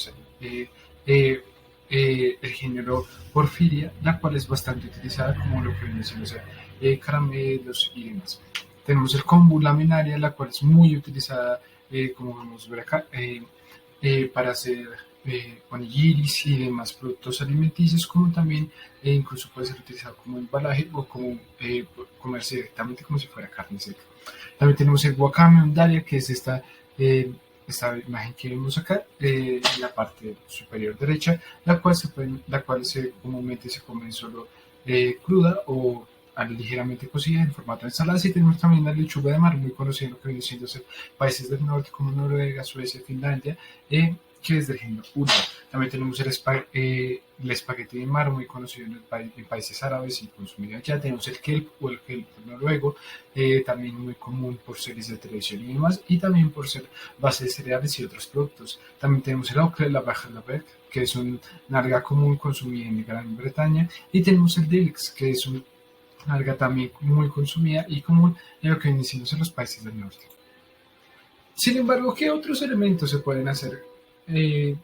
el género Porphyria, la cual es bastante utilizada como lo que viene siendo caramelos y demás. Tenemos el kombu laminaria, la cual es muy utilizada como vamos ver acá, para hacer onigiris y demás productos alimenticios, como también incluso puede ser utilizado como embalaje o como comerse directamente como si fuera carne seca. También tenemos el wakame undaria, que es esta imagen que vemos acá en la parte superior derecha, la cual comúnmente se come solo cruda o ligeramente cocida en formato de ensalada. Y tenemos también la lechuga de mar, muy conocida en lo que viene siendo países del norte como Noruega, Suecia, Finlandia, que es del género Urba. También tenemos el espagueti de mar, muy conocido en países árabes y consumido allá. Tenemos el kelp o el kelp noruego, también muy común por series de televisión y demás, y también por ser base de cereales y otros productos. También tenemos el ocre, la bajalaberg, que es una alga común consumida en Gran Bretaña, y tenemos el dilix, que es una alga también muy consumida y común en lo que vienen siendo los países del norte. Sin embargo, ¿qué otros elementos se pueden hacer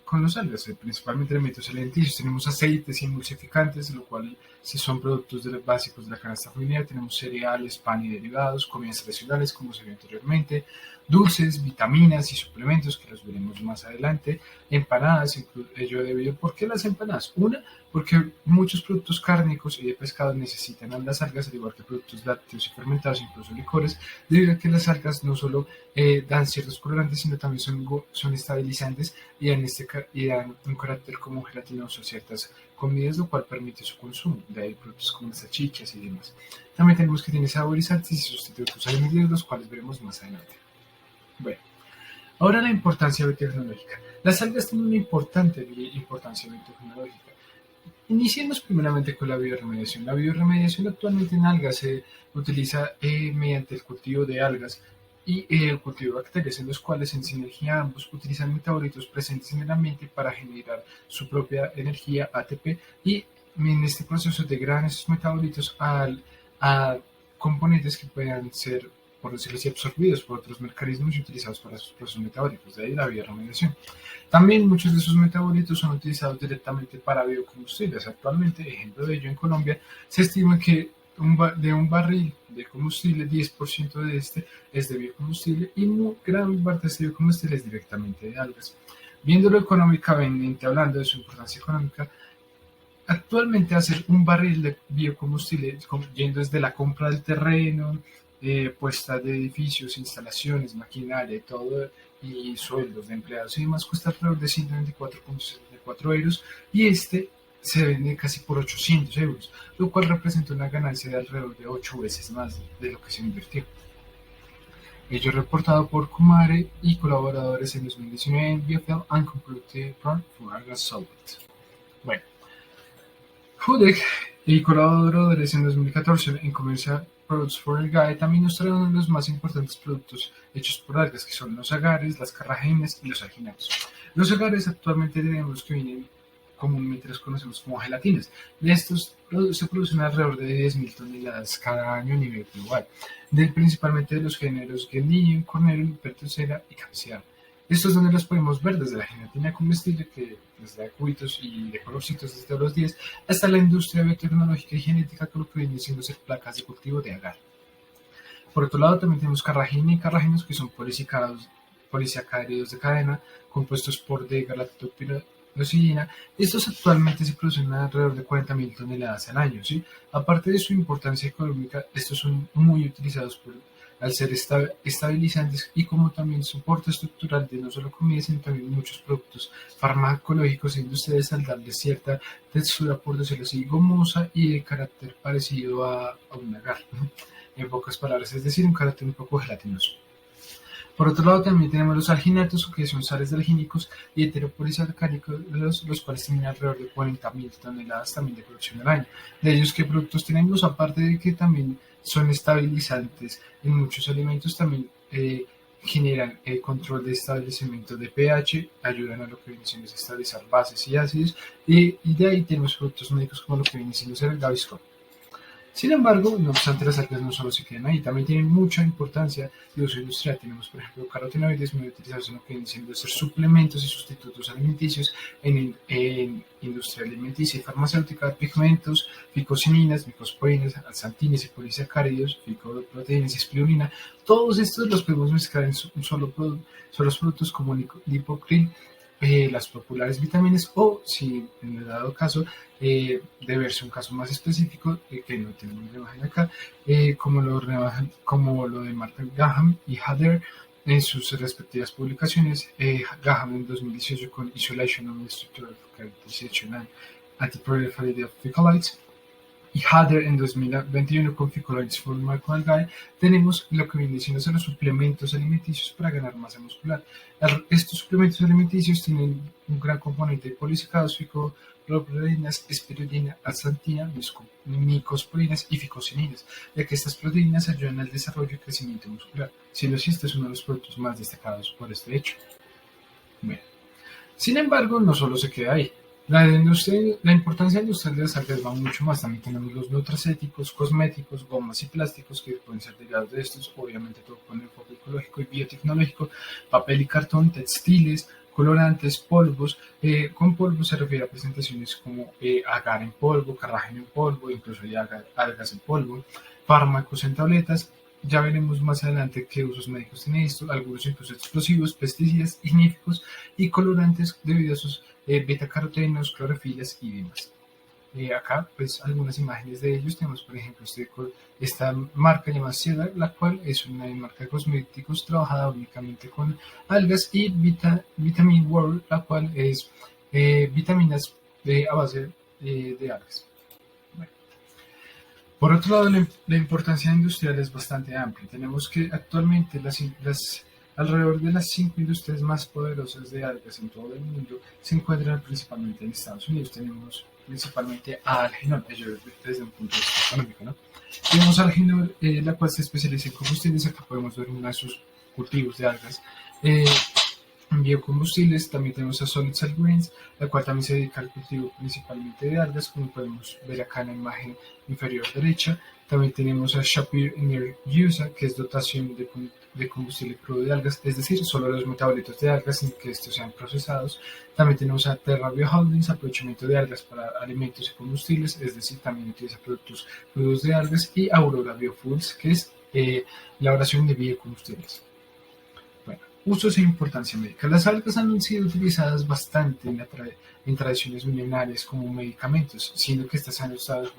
con los algas? Principalmente elementos alimenticios. Tenemos aceites y emulsificantes, lo cual si son productos básicos de la canasta familiar. Tenemos cereales, pan y derivados, comidas tradicionales como se vio anteriormente, dulces, vitaminas y suplementos que los veremos más adelante, empanadas. Ello debido, ¿por qué las empanadas? Una, porque muchos productos cárnicos y de pescado necesitan a las algas, al igual que productos lácteos y fermentados, incluso licores, debido a que las algas no solo dan ciertos colorantes, sino también son estabilizantes y dan un carácter como gelatinoso a ciertas comidas, lo cual permite su consumo. De ahí productos como las salchichas y demás. También tenemos que tiene saborizantes y sustitutos alimenticios, los cuales veremos más adelante. Bueno, ahora la importancia biotecnológica. Las algas tienen una importante importancia biotecnológica. Iniciemos primeramente con la bioremediación. La bioremediación actualmente en algas se utiliza mediante el cultivo de algas y el cultivo de bacterias, en los cuales en sinergia ambos utilizan metabolitos presentes en el ambiente para generar su propia energía ATP, y en este proceso degradan esos metabolitos a componentes que puedan ser, por decirlo así, absorbidos por otros mecanismos y utilizados para sus procesos metabólicos. De ahí la bioremediación. También muchos de esos metabolitos son utilizados directamente para biocombustibles. Actualmente, ejemplo de ello, en Colombia se estima que de un barril de combustible, 10% de este es de biocombustible y gran parte de este biocombustible es directamente de algas. Viéndolo económicamente, hablando de su importancia económica, actualmente hacer un barril de biocombustible, yendo desde la compra del terreno, puesta de edificios, instalaciones, maquinaria y todo, y sueldos de empleados y demás, cuesta alrededor de 124.74 euros, y este se vende casi por 800 euros, lo cual representa una ganancia de alrededor de 8 veces más de lo que se invirtió. Ello reportado por Kumare y colaboradores en 2019 en Biofilm and Computed Prone for Algas Solvent. Bueno, Hudek y colaboradores en 2014 en Commercial Products for Algae también nos traen uno de los más importantes productos hechos por algas, que son los agares, las carragenas y los alginatos. Los agares actualmente tenemos que vienen comúnmente los conocemos como gelatinas. De estos se producen alrededor de 10.000 toneladas cada año a nivel global, principalmente de los géneros Gendinium, Cornelium, Pertusela y Campsiana. Estos donde los podemos ver desde la gelatina comestible, que les da cubitos y de colorcitos desde todos los días, hasta la industria biotecnológica y genética, con lo que viene siendo ser placas de cultivo de agar. Por otro lado, también tenemos carragina y carraginos, que son polisacáridos de cadena, compuestos por D-galactopirosidina. Estos actualmente se producen alrededor de 40.000 toneladas al año, ¿sí? Aparte de su importancia económica, estos son muy utilizados al ser estabilizantes y como también soporte estructural de no solo comida, sino también muchos productos farmacológicos e industriales, al darles cierta textura, por decirlo así, gomosa y de carácter parecido a un agar, ¿no? En pocas palabras, es decir, un carácter un poco gelatinoso. Por otro lado, también tenemos los alginatos, que son sales algínicos y heteropolisacáridos, los cuales tienen alrededor de 40.000 toneladas también de producción al año. De ellos, ¿qué productos tenemos? Aparte de que también son estabilizantes en muchos alimentos, también generan el control de establecimiento de pH, ayudan a lo que viene siendo estabilizar bases y ácidos, y de ahí tenemos productos médicos como lo que viene siendo ser el Gaviscon. Sin embargo, no obstante, las algas no solo se quedan ahí, también tienen mucha importancia de uso industrial. Tenemos, por ejemplo, carotenoides muy utilizados en lo que vienen siendo ser suplementos y sustitutos alimenticios en industria alimenticia y farmacéutica, pigmentos, ficosininas, micosporinas, alzantines y polisacáridos, ficoproteínas y espirulina. Todos estos los podemos mezclar en un solo producto, son los productos como lipocril, las populares vitaminas, o si en el dado caso de verse un caso más específico, que no tenemos la imagen acá, como lo de Martha Graham y Hader en sus respectivas publicaciones. Graham en 2018 con Isolation of Structural Characterization and Antiproliferability of Ficolites, y Hader en 2021 con Ficolites for Microalgae. Tenemos lo que viene siendo los suplementos alimenticios para ganar masa muscular. Estos suplementos alimenticios tienen un gran componente de polisacaros, ficoproteínas, espirulina, alzantina, micosporinas y ficosininas, ya que estas proteínas ayudan al desarrollo y crecimiento muscular, siendo así este es uno de los productos más destacados por este hecho. Bueno. Sin embargo, no solo se queda ahí. La importancia industrial de las algas va mucho más. También tenemos los nutracéuticos, cosméticos, gomas y plásticos que pueden ser derivados de estos, obviamente todo con enfoque ecológico y biotecnológico, papel y cartón, textiles, colorantes, polvos. Con polvo se refiere a presentaciones como agar en polvo, carrágeno en polvo, incluso algas en polvo, fármacos en tabletas. Ya veremos más adelante qué usos médicos tiene esto, algunos incluso explosivos, pesticidas, igníficos y colorantes debido a sus betacarotenos, clorofilas y demás. Acá, pues, algunas imágenes de ellos. Tenemos, por ejemplo, esta marca llamada Cedar, la cual es una marca de cosméticos trabajada únicamente con algas, y Vitamin World, la cual es vitaminas a base de algas. Por otro lado, la importancia industrial es bastante amplia. Tenemos que actualmente alrededor de las 5 industrias más poderosas de algas en todo el mundo se encuentran principalmente en Estados Unidos. Tenemos principalmente a Algenol, ello desde un punto de vista económico, ¿no? Tenemos Algenol, la cual se especializa en combustibles. Acá podemos ver uno de sus cultivos de algas. En biocombustibles también tenemos a Solid Cell Greens, la cual también se dedica al cultivo principalmente de algas, como podemos ver acá en la imagen inferior derecha. También tenemos a Shapir Energy, que es dotación de combustible crudo de algas, es decir, solo los metabolitos de algas sin que estos sean procesados. También tenemos a Terra Bioholdings, aprovechamiento de algas para alimentos y combustibles, es decir, también utiliza productos crudos de algas, y Aurora Biofuels, que es elaboración de biocombustibles. Usos e importancia médica. Las algas han sido utilizadas bastante en tradiciones milenarias como medicamentos, siendo que estas han usado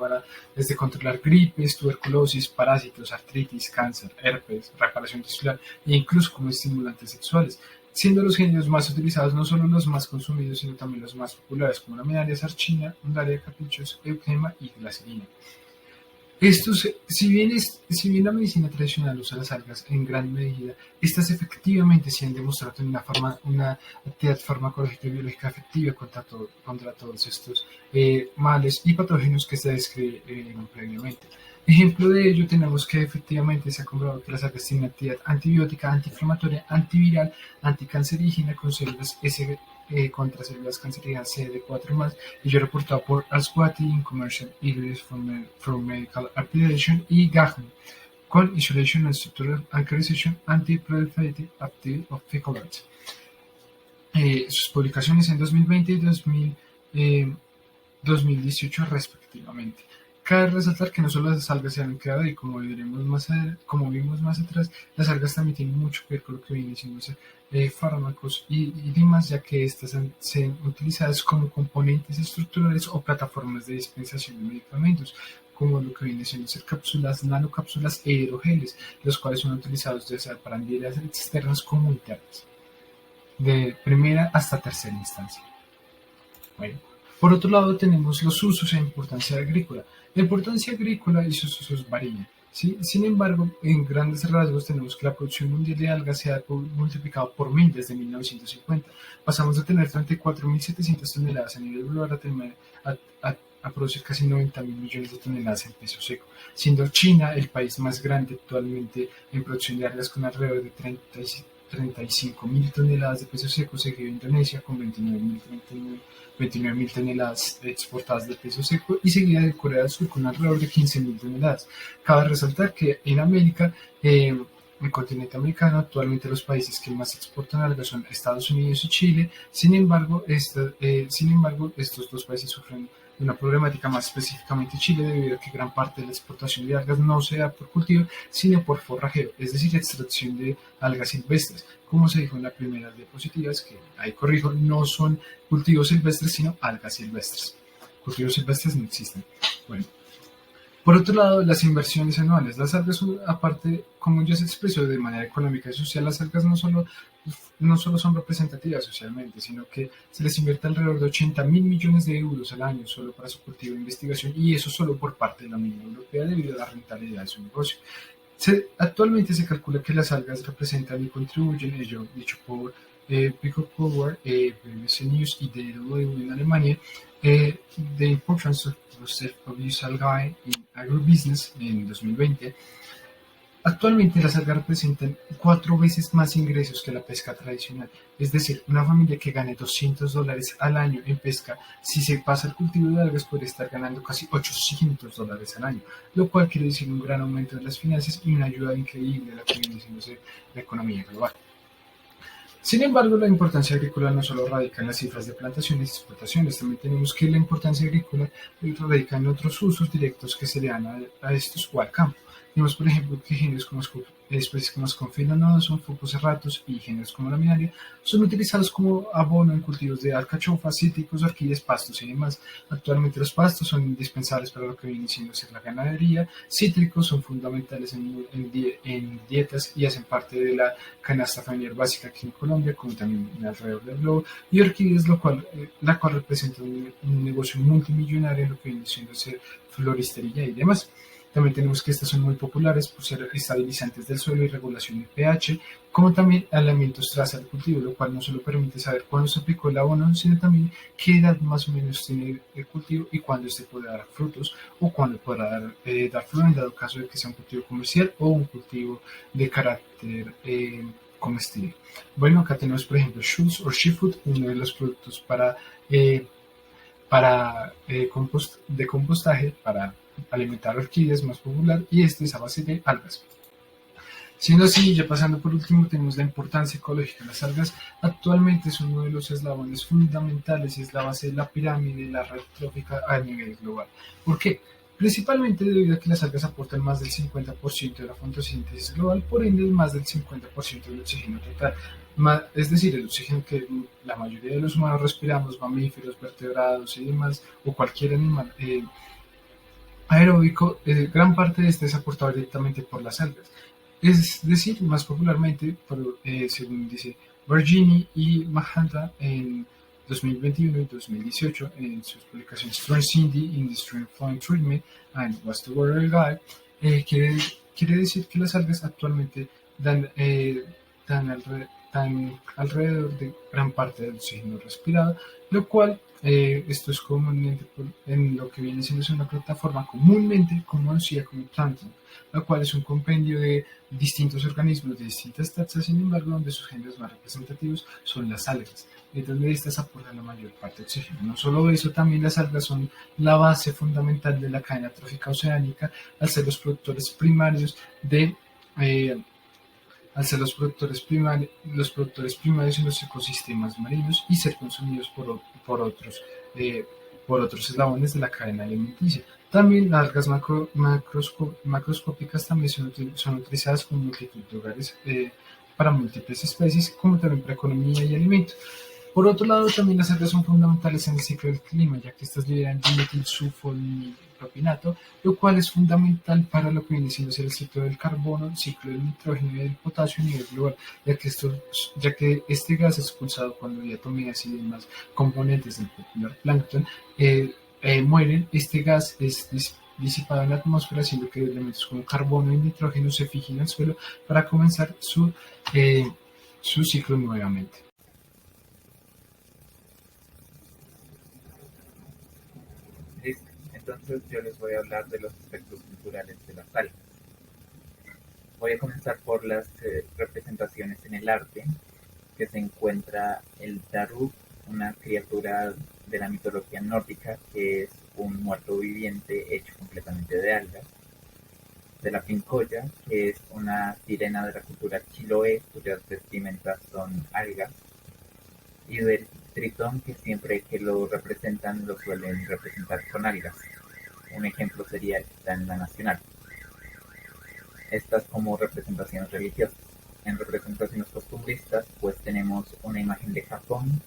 desde controlar gripes, tuberculosis, parásitos, artritis, cáncer, herpes, reparación tisular e incluso como estimulantes sexuales, siendo los géneros más utilizados no solo los más consumidos, sino también los más populares, como la Medalia sarchina, Undaria caprichos, Euquema y Glacerina. Si bien la medicina tradicional usa las algas en gran medida, estas efectivamente sí han demostrado tener una actividad farmacológica y biológica efectiva contra todos estos males y patógenos que se describieron previamente. Ejemplo de ello tenemos que efectivamente se ha comprobado que las algas tienen actividad antibiótica, antiinflamatoria, antiviral, anticancerígena contra células cancerígenas CD4+, y yo reportado por Aswati in Commercial Evidence from Medical Application y Gahn con Isolation and Structural Anchorization Anti-Proliferative Activity of Ficolates. Sus publicaciones en 2020 y 2018 respectivamente. Cabe resaltar que no solo las algas se han quedado ahí, como vimos más atrás, las algas también tienen mucho que ver con lo que viene siendo fármacos y demás, ya que estas han sido utilizadas como componentes estructurales o plataformas de dispensación de medicamentos, como lo que viene siendo ser cápsulas, nanocápsulas e hidrogeles, los cuales son utilizados ya sea para vías externas como internas, de primera hasta tercera instancia. Bueno, por otro lado tenemos los usos e importancia agrícola. La importancia agrícola y sus usos varían. ¿Sí? Sin embargo, en grandes rasgos tenemos que la producción mundial de algas se ha multiplicado por 1000 desde 1950. Pasamos a tener 34.700 toneladas a nivel global a producir casi 90.000 millones de toneladas en peso seco, siendo China el país más grande actualmente en producción de algas con alrededor de 35.000 toneladas de peso seco, seguido Indonesia con 29.000 toneladas exportadas de peso seco y seguida de Corea del Sur con alrededor de 15.000 toneladas. Cabe resaltar que en América, en el continente americano, actualmente los países que más exportan algas son Estados Unidos y Chile. Sin embargo, estos dos países sufren una problemática, más específicamente Chile, debido a que gran parte de la exportación de algas no se da por cultivo, sino por forrajeo, es decir, extracción de algas silvestres. Como se dijo en las primeras diapositivas, que ahí corrijo, no son cultivos silvestres, sino algas silvestres. Cultivos silvestres no existen. Bueno, por otro lado, las inversiones anuales. Las algas son, aparte, como ya se expresó de manera económica y social, las algas no solo son representativas socialmente, sino que se les invierte alrededor de 80.000 millones de euros al año solo para su cultivo e investigación, y eso solo por parte de la Unión Europea debido a la rentabilidad de su negocio. Actualmente se calcula que las algas representan y contribuyen, ello dicho por Pico Power, BBC News y DW en Alemania, The Importance of Self-Produce Algae in Agribusiness en 2020. Actualmente las algas representan 4 veces más ingresos que la pesca tradicional, es decir, una familia que gane $200 al año en pesca, si se pasa al cultivo de algas puede estar ganando casi $800 al año, lo cual quiere decir un gran aumento de las finanzas y una ayuda increíble a la que viene siendo la economía global. Sin embargo, la importancia agrícola no solo radica en las cifras de plantaciones y exportaciones, también tenemos que la importancia agrícola radica en otros usos directos que se le dan a estos o al campo. Tenemos, por ejemplo, que géneros como especies como Sconphilodon, Fucus serratus y géneros como Laminaria son utilizados como abono en cultivos de alcachofas, cítricos, orquídeas, pastos y demás. Actualmente los pastos son indispensables para lo que viene siendo la ganadería, cítricos son fundamentales en dietas y hacen parte de la canasta familiar básica aquí en Colombia, como también alrededor del globo, y orquídeas, la cual representa un negocio multimillonario en lo que viene siendo floristería y demás. También tenemos que estas son muy populares por ser estabilizantes del suelo y regulación del pH, como también elementos tras el cultivo, lo cual no solo permite saber cuándo se aplicó el abono, sino también qué edad más o menos tiene el cultivo y cuándo este puede dar frutos o cuándo podrá dar flor, en dado caso de que sea un cultivo comercial o un cultivo de carácter comestible. Bueno, acá tenemos, por ejemplo, Schultz o Seafood, uno de los productos de compostaje para alimentar orquídeas más popular, y este es a base de algas. Siendo así, ya pasando por último, tenemos la importancia ecológica. Las algas actualmente son uno de los eslabones fundamentales y es la base de la pirámide de la red trófica a nivel global. ¿Por qué? Principalmente debido a que las algas aportan más del 50% de la fotosíntesis global, por ende más del 50% del oxígeno total. Es decir, el oxígeno que la mayoría de los humanos respiramos, mamíferos, vertebrados y demás, o cualquier animal aeróbico, gran parte de este es aportado directamente por las algas. Es decir, más popularmente, según dice Virginie y Mahanta en 2021 y 2018 en sus publicaciones Transcending in the Streamline Treatment and What's the World Guide. Quiere decir que las algas actualmente dan alrededor de gran parte del oxígeno respirado, lo cual esto es comúnmente en lo que viene siendo una plataforma comúnmente conocida como Plankton, la cual es un compendio de distintos organismos de distintas taxas, sin embargo, donde sus géneros más representativos son las algas, y donde estas aportan la mayor parte de oxígeno. No solo eso, también las algas son la base fundamental de la cadena trófica oceánica, al ser los productores primarios en los ecosistemas marinos y ser consumidos por otros eslabones de la cadena alimenticia. También las algas macroscópicas también son utilizadas con multitud de lugares para múltiples especies, como también para economía y alimento. Por otro lado, también las algas son fundamentales en el ciclo del clima, ya que estas liberan dimetilsulfonilpropinato, lo cual es fundamental para lo que viene siendo el ciclo del carbono, el ciclo del nitrógeno y del potasio a nivel global, ya que este gas es expulsado cuando diatomeas y demás componentes del popular plancton mueren. Este gas es disipado en la atmósfera, haciendo que elementos como carbono y nitrógeno se fijen al suelo para comenzar su ciclo nuevamente. Listo. Entonces yo les voy a hablar de los aspectos culturales de las algas. Voy a comenzar por las representaciones en el arte, que se encuentra el Daruk, una criatura de la mitología nórdica que es un muerto viviente hecho completamente de algas, de la Pincoya, que es una sirena de la cultura chiloé cuyas vestimentas son algas, y del Tritón, que siempre que lo representan lo suelen representar con algas. Un ejemplo sería el que está en la Nacional. Estas como representaciones religiosas. En representaciones costumbristas pues tenemos una imagen de Japón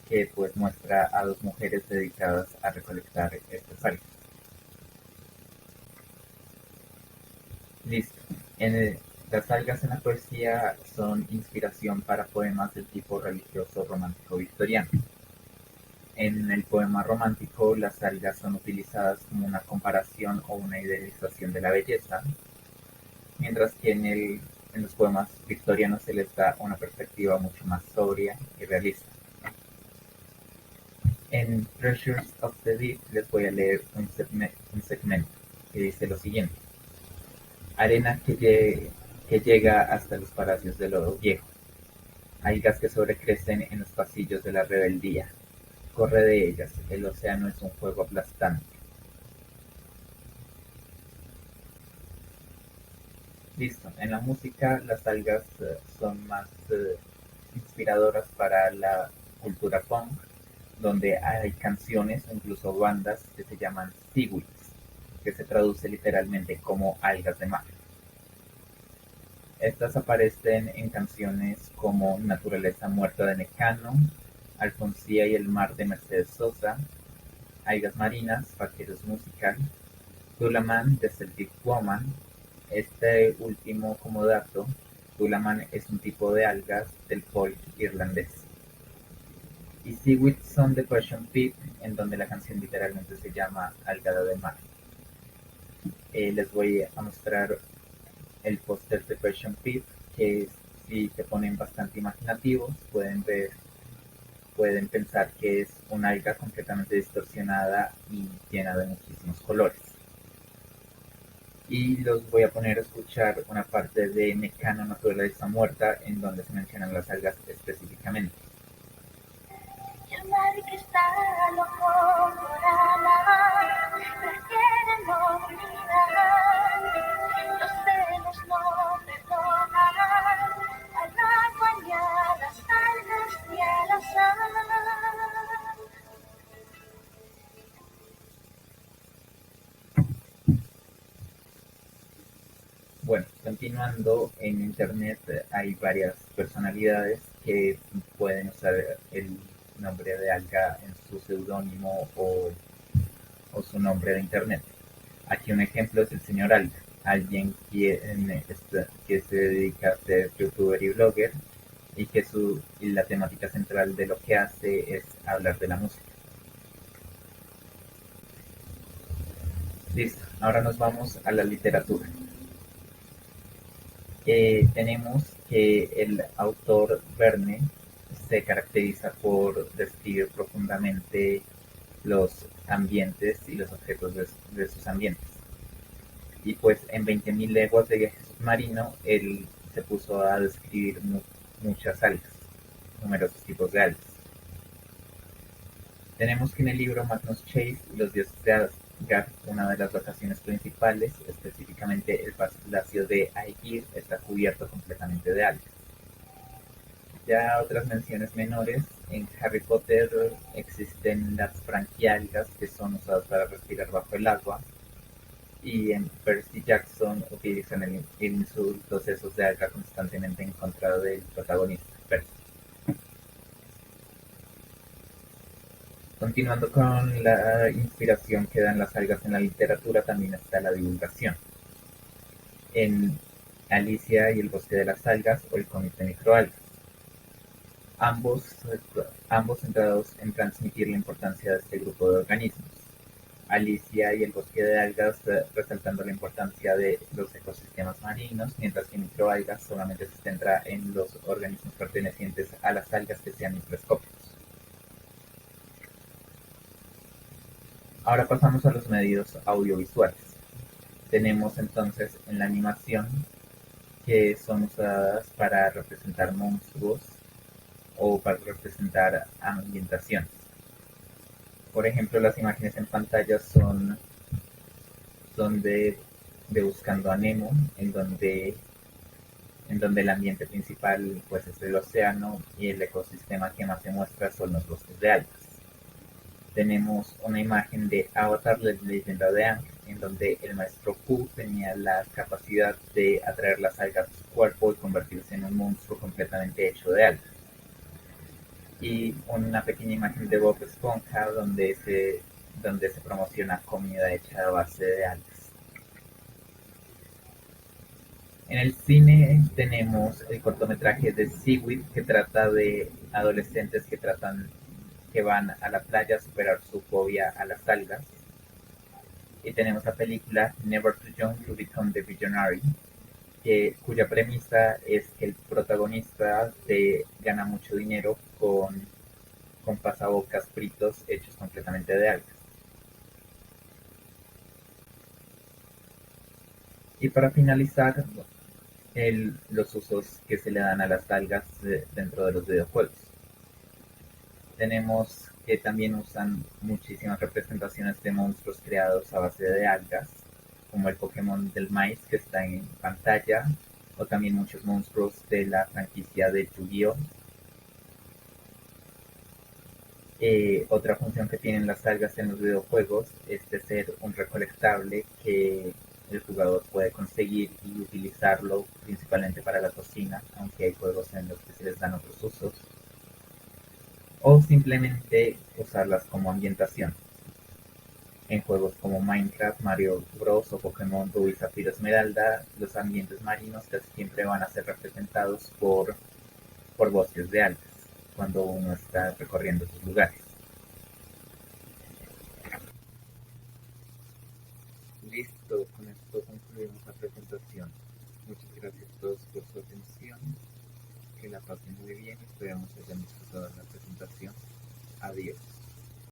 que pues muestra a dos mujeres dedicadas a recolectar estas algas. Listo. Las algas en la poesía son inspiración para poemas del tipo religioso romántico victoriano. En el poema romántico, las algas son utilizadas como una comparación o una idealización de la belleza, mientras que en los poemas victorianos se les da una perspectiva mucho más sobria y realista. En Treasures of the Deep les voy a leer un segmento que dice lo siguiente: arena que llega hasta los palacios del oro viejo, algas que sobrecrecen en los pasillos de la rebeldía, corre de ellas, el océano es un juego aplastante. Listo, en la música las algas son más inspiradoras para la cultura punk, donde hay canciones o incluso bandas que se llaman seaweeds, que se traduce literalmente como algas de mar. Estas aparecen en canciones como Naturaleza muerta de Mecano, Alfonsía y el mar de Mercedes Sosa, Algas marinas, Vaqueros musical, Tulaman de Celtic Woman. Este último como dato, Tulaman es un tipo de algas del folk irlandés. Y seaweeds son de Passion Pit, en donde la canción literalmente se llama Algada de mar. Les voy a mostrar el póster de Passion Pit, que si se ponen bastante imaginativos pueden pensar que es una alga completamente distorsionada y llena de muchísimos colores. Y los voy a poner a escuchar una parte de Mecano Naturaleza muerta, en donde se mencionan las algas específicamente. El mar que está loco por amar, prefiere no olvidar, los celos no perdonan, al agua y a las algas y a la sal. Bueno, continuando, en internet hay varias personalidades que pueden usar el nombre de alga en su seudónimo o su nombre de internet. Aquí un ejemplo es el señor Alga, alguien que se dedica a ser youtuber y blogger, y la temática central de lo que hace es hablar de la música. Listo, ahora nos vamos a la literatura. Tenemos que el autor Verne se caracteriza por describir profundamente los ambientes y los objetos de sus ambientes. Y pues en 20.000 leguas de viaje submarino, él se puso a describir muchas algas, numerosos tipos de algas. Tenemos que en el libro Magnus Chase y los dioses de Asgard, una de las locaciones principales, específicamente el palacio de Aegir, está cubierto completamente de algas. Ya otras menciones menores, en Harry Potter existen las branquialgas que son usadas para respirar bajo el agua, y en Percy Jackson utilizan el insulto esos de alga constantemente en contra del protagonista, Percy. Continuando con la inspiración que dan las algas en la literatura, también está la divulgación. En Alicia y el bosque de las algas o el cómic de microalgas. Ambos centrados en transmitir la importancia de este grupo de organismos. Alicia y el bosque de algas resaltando la importancia de los ecosistemas marinos, mientras que microalgas solamente se centra en los organismos pertenecientes a las algas que sean microscópicos. Ahora pasamos a los medios audiovisuales. Tenemos entonces en la animación que son usadas para representar monstruos o para representar ambientaciones. Por ejemplo, las imágenes en pantalla son de Buscando a Nemo, en donde el ambiente principal pues es el océano y el ecosistema que más se muestra son los bosques de algas. Tenemos una imagen de Avatar, la leyenda de Aang, en donde el maestro Pu tenía la capacidad de atraer las algas a su cuerpo y convertirse en un monstruo completamente hecho de algas. Y una pequeña imagen de Bob Esponja donde se promociona comida hecha a base de algas. En el cine tenemos el cortometraje de Seaweed, que trata de adolescentes que van a la playa a superar su fobia a las algas. Y tenemos la película Never Too Young to Become the Visionary, cuya premisa es que el protagonista gana mucho dinero con pasabocas fritos hechos completamente de algas. Y para finalizar, los usos que se le dan a las algas dentro de los videojuegos. Tenemos que también usan muchísimas representaciones de monstruos creados a base de algas, como el Pokémon del maíz que está en pantalla, o también muchos monstruos de la franquicia de Yu-Gi-Oh! Otra función que tienen las algas en los videojuegos es de ser un recolectable que el jugador puede conseguir y utilizarlo principalmente para la cocina, aunque hay juegos en los que se les dan otros usos, o simplemente usarlas como ambientación. En juegos como Minecraft, Mario Bros. O Pokémon Rubí, Zafiro, Esmeralda, los ambientes marinos casi siempre van a ser representados por bosques de algas cuando uno está recorriendo sus lugares. Listo, con esto concluimos la presentación. Muchas gracias a todos por su atención. Que la pasen muy bien. Esperamos que hayan disfrutado de la presentación. Adiós.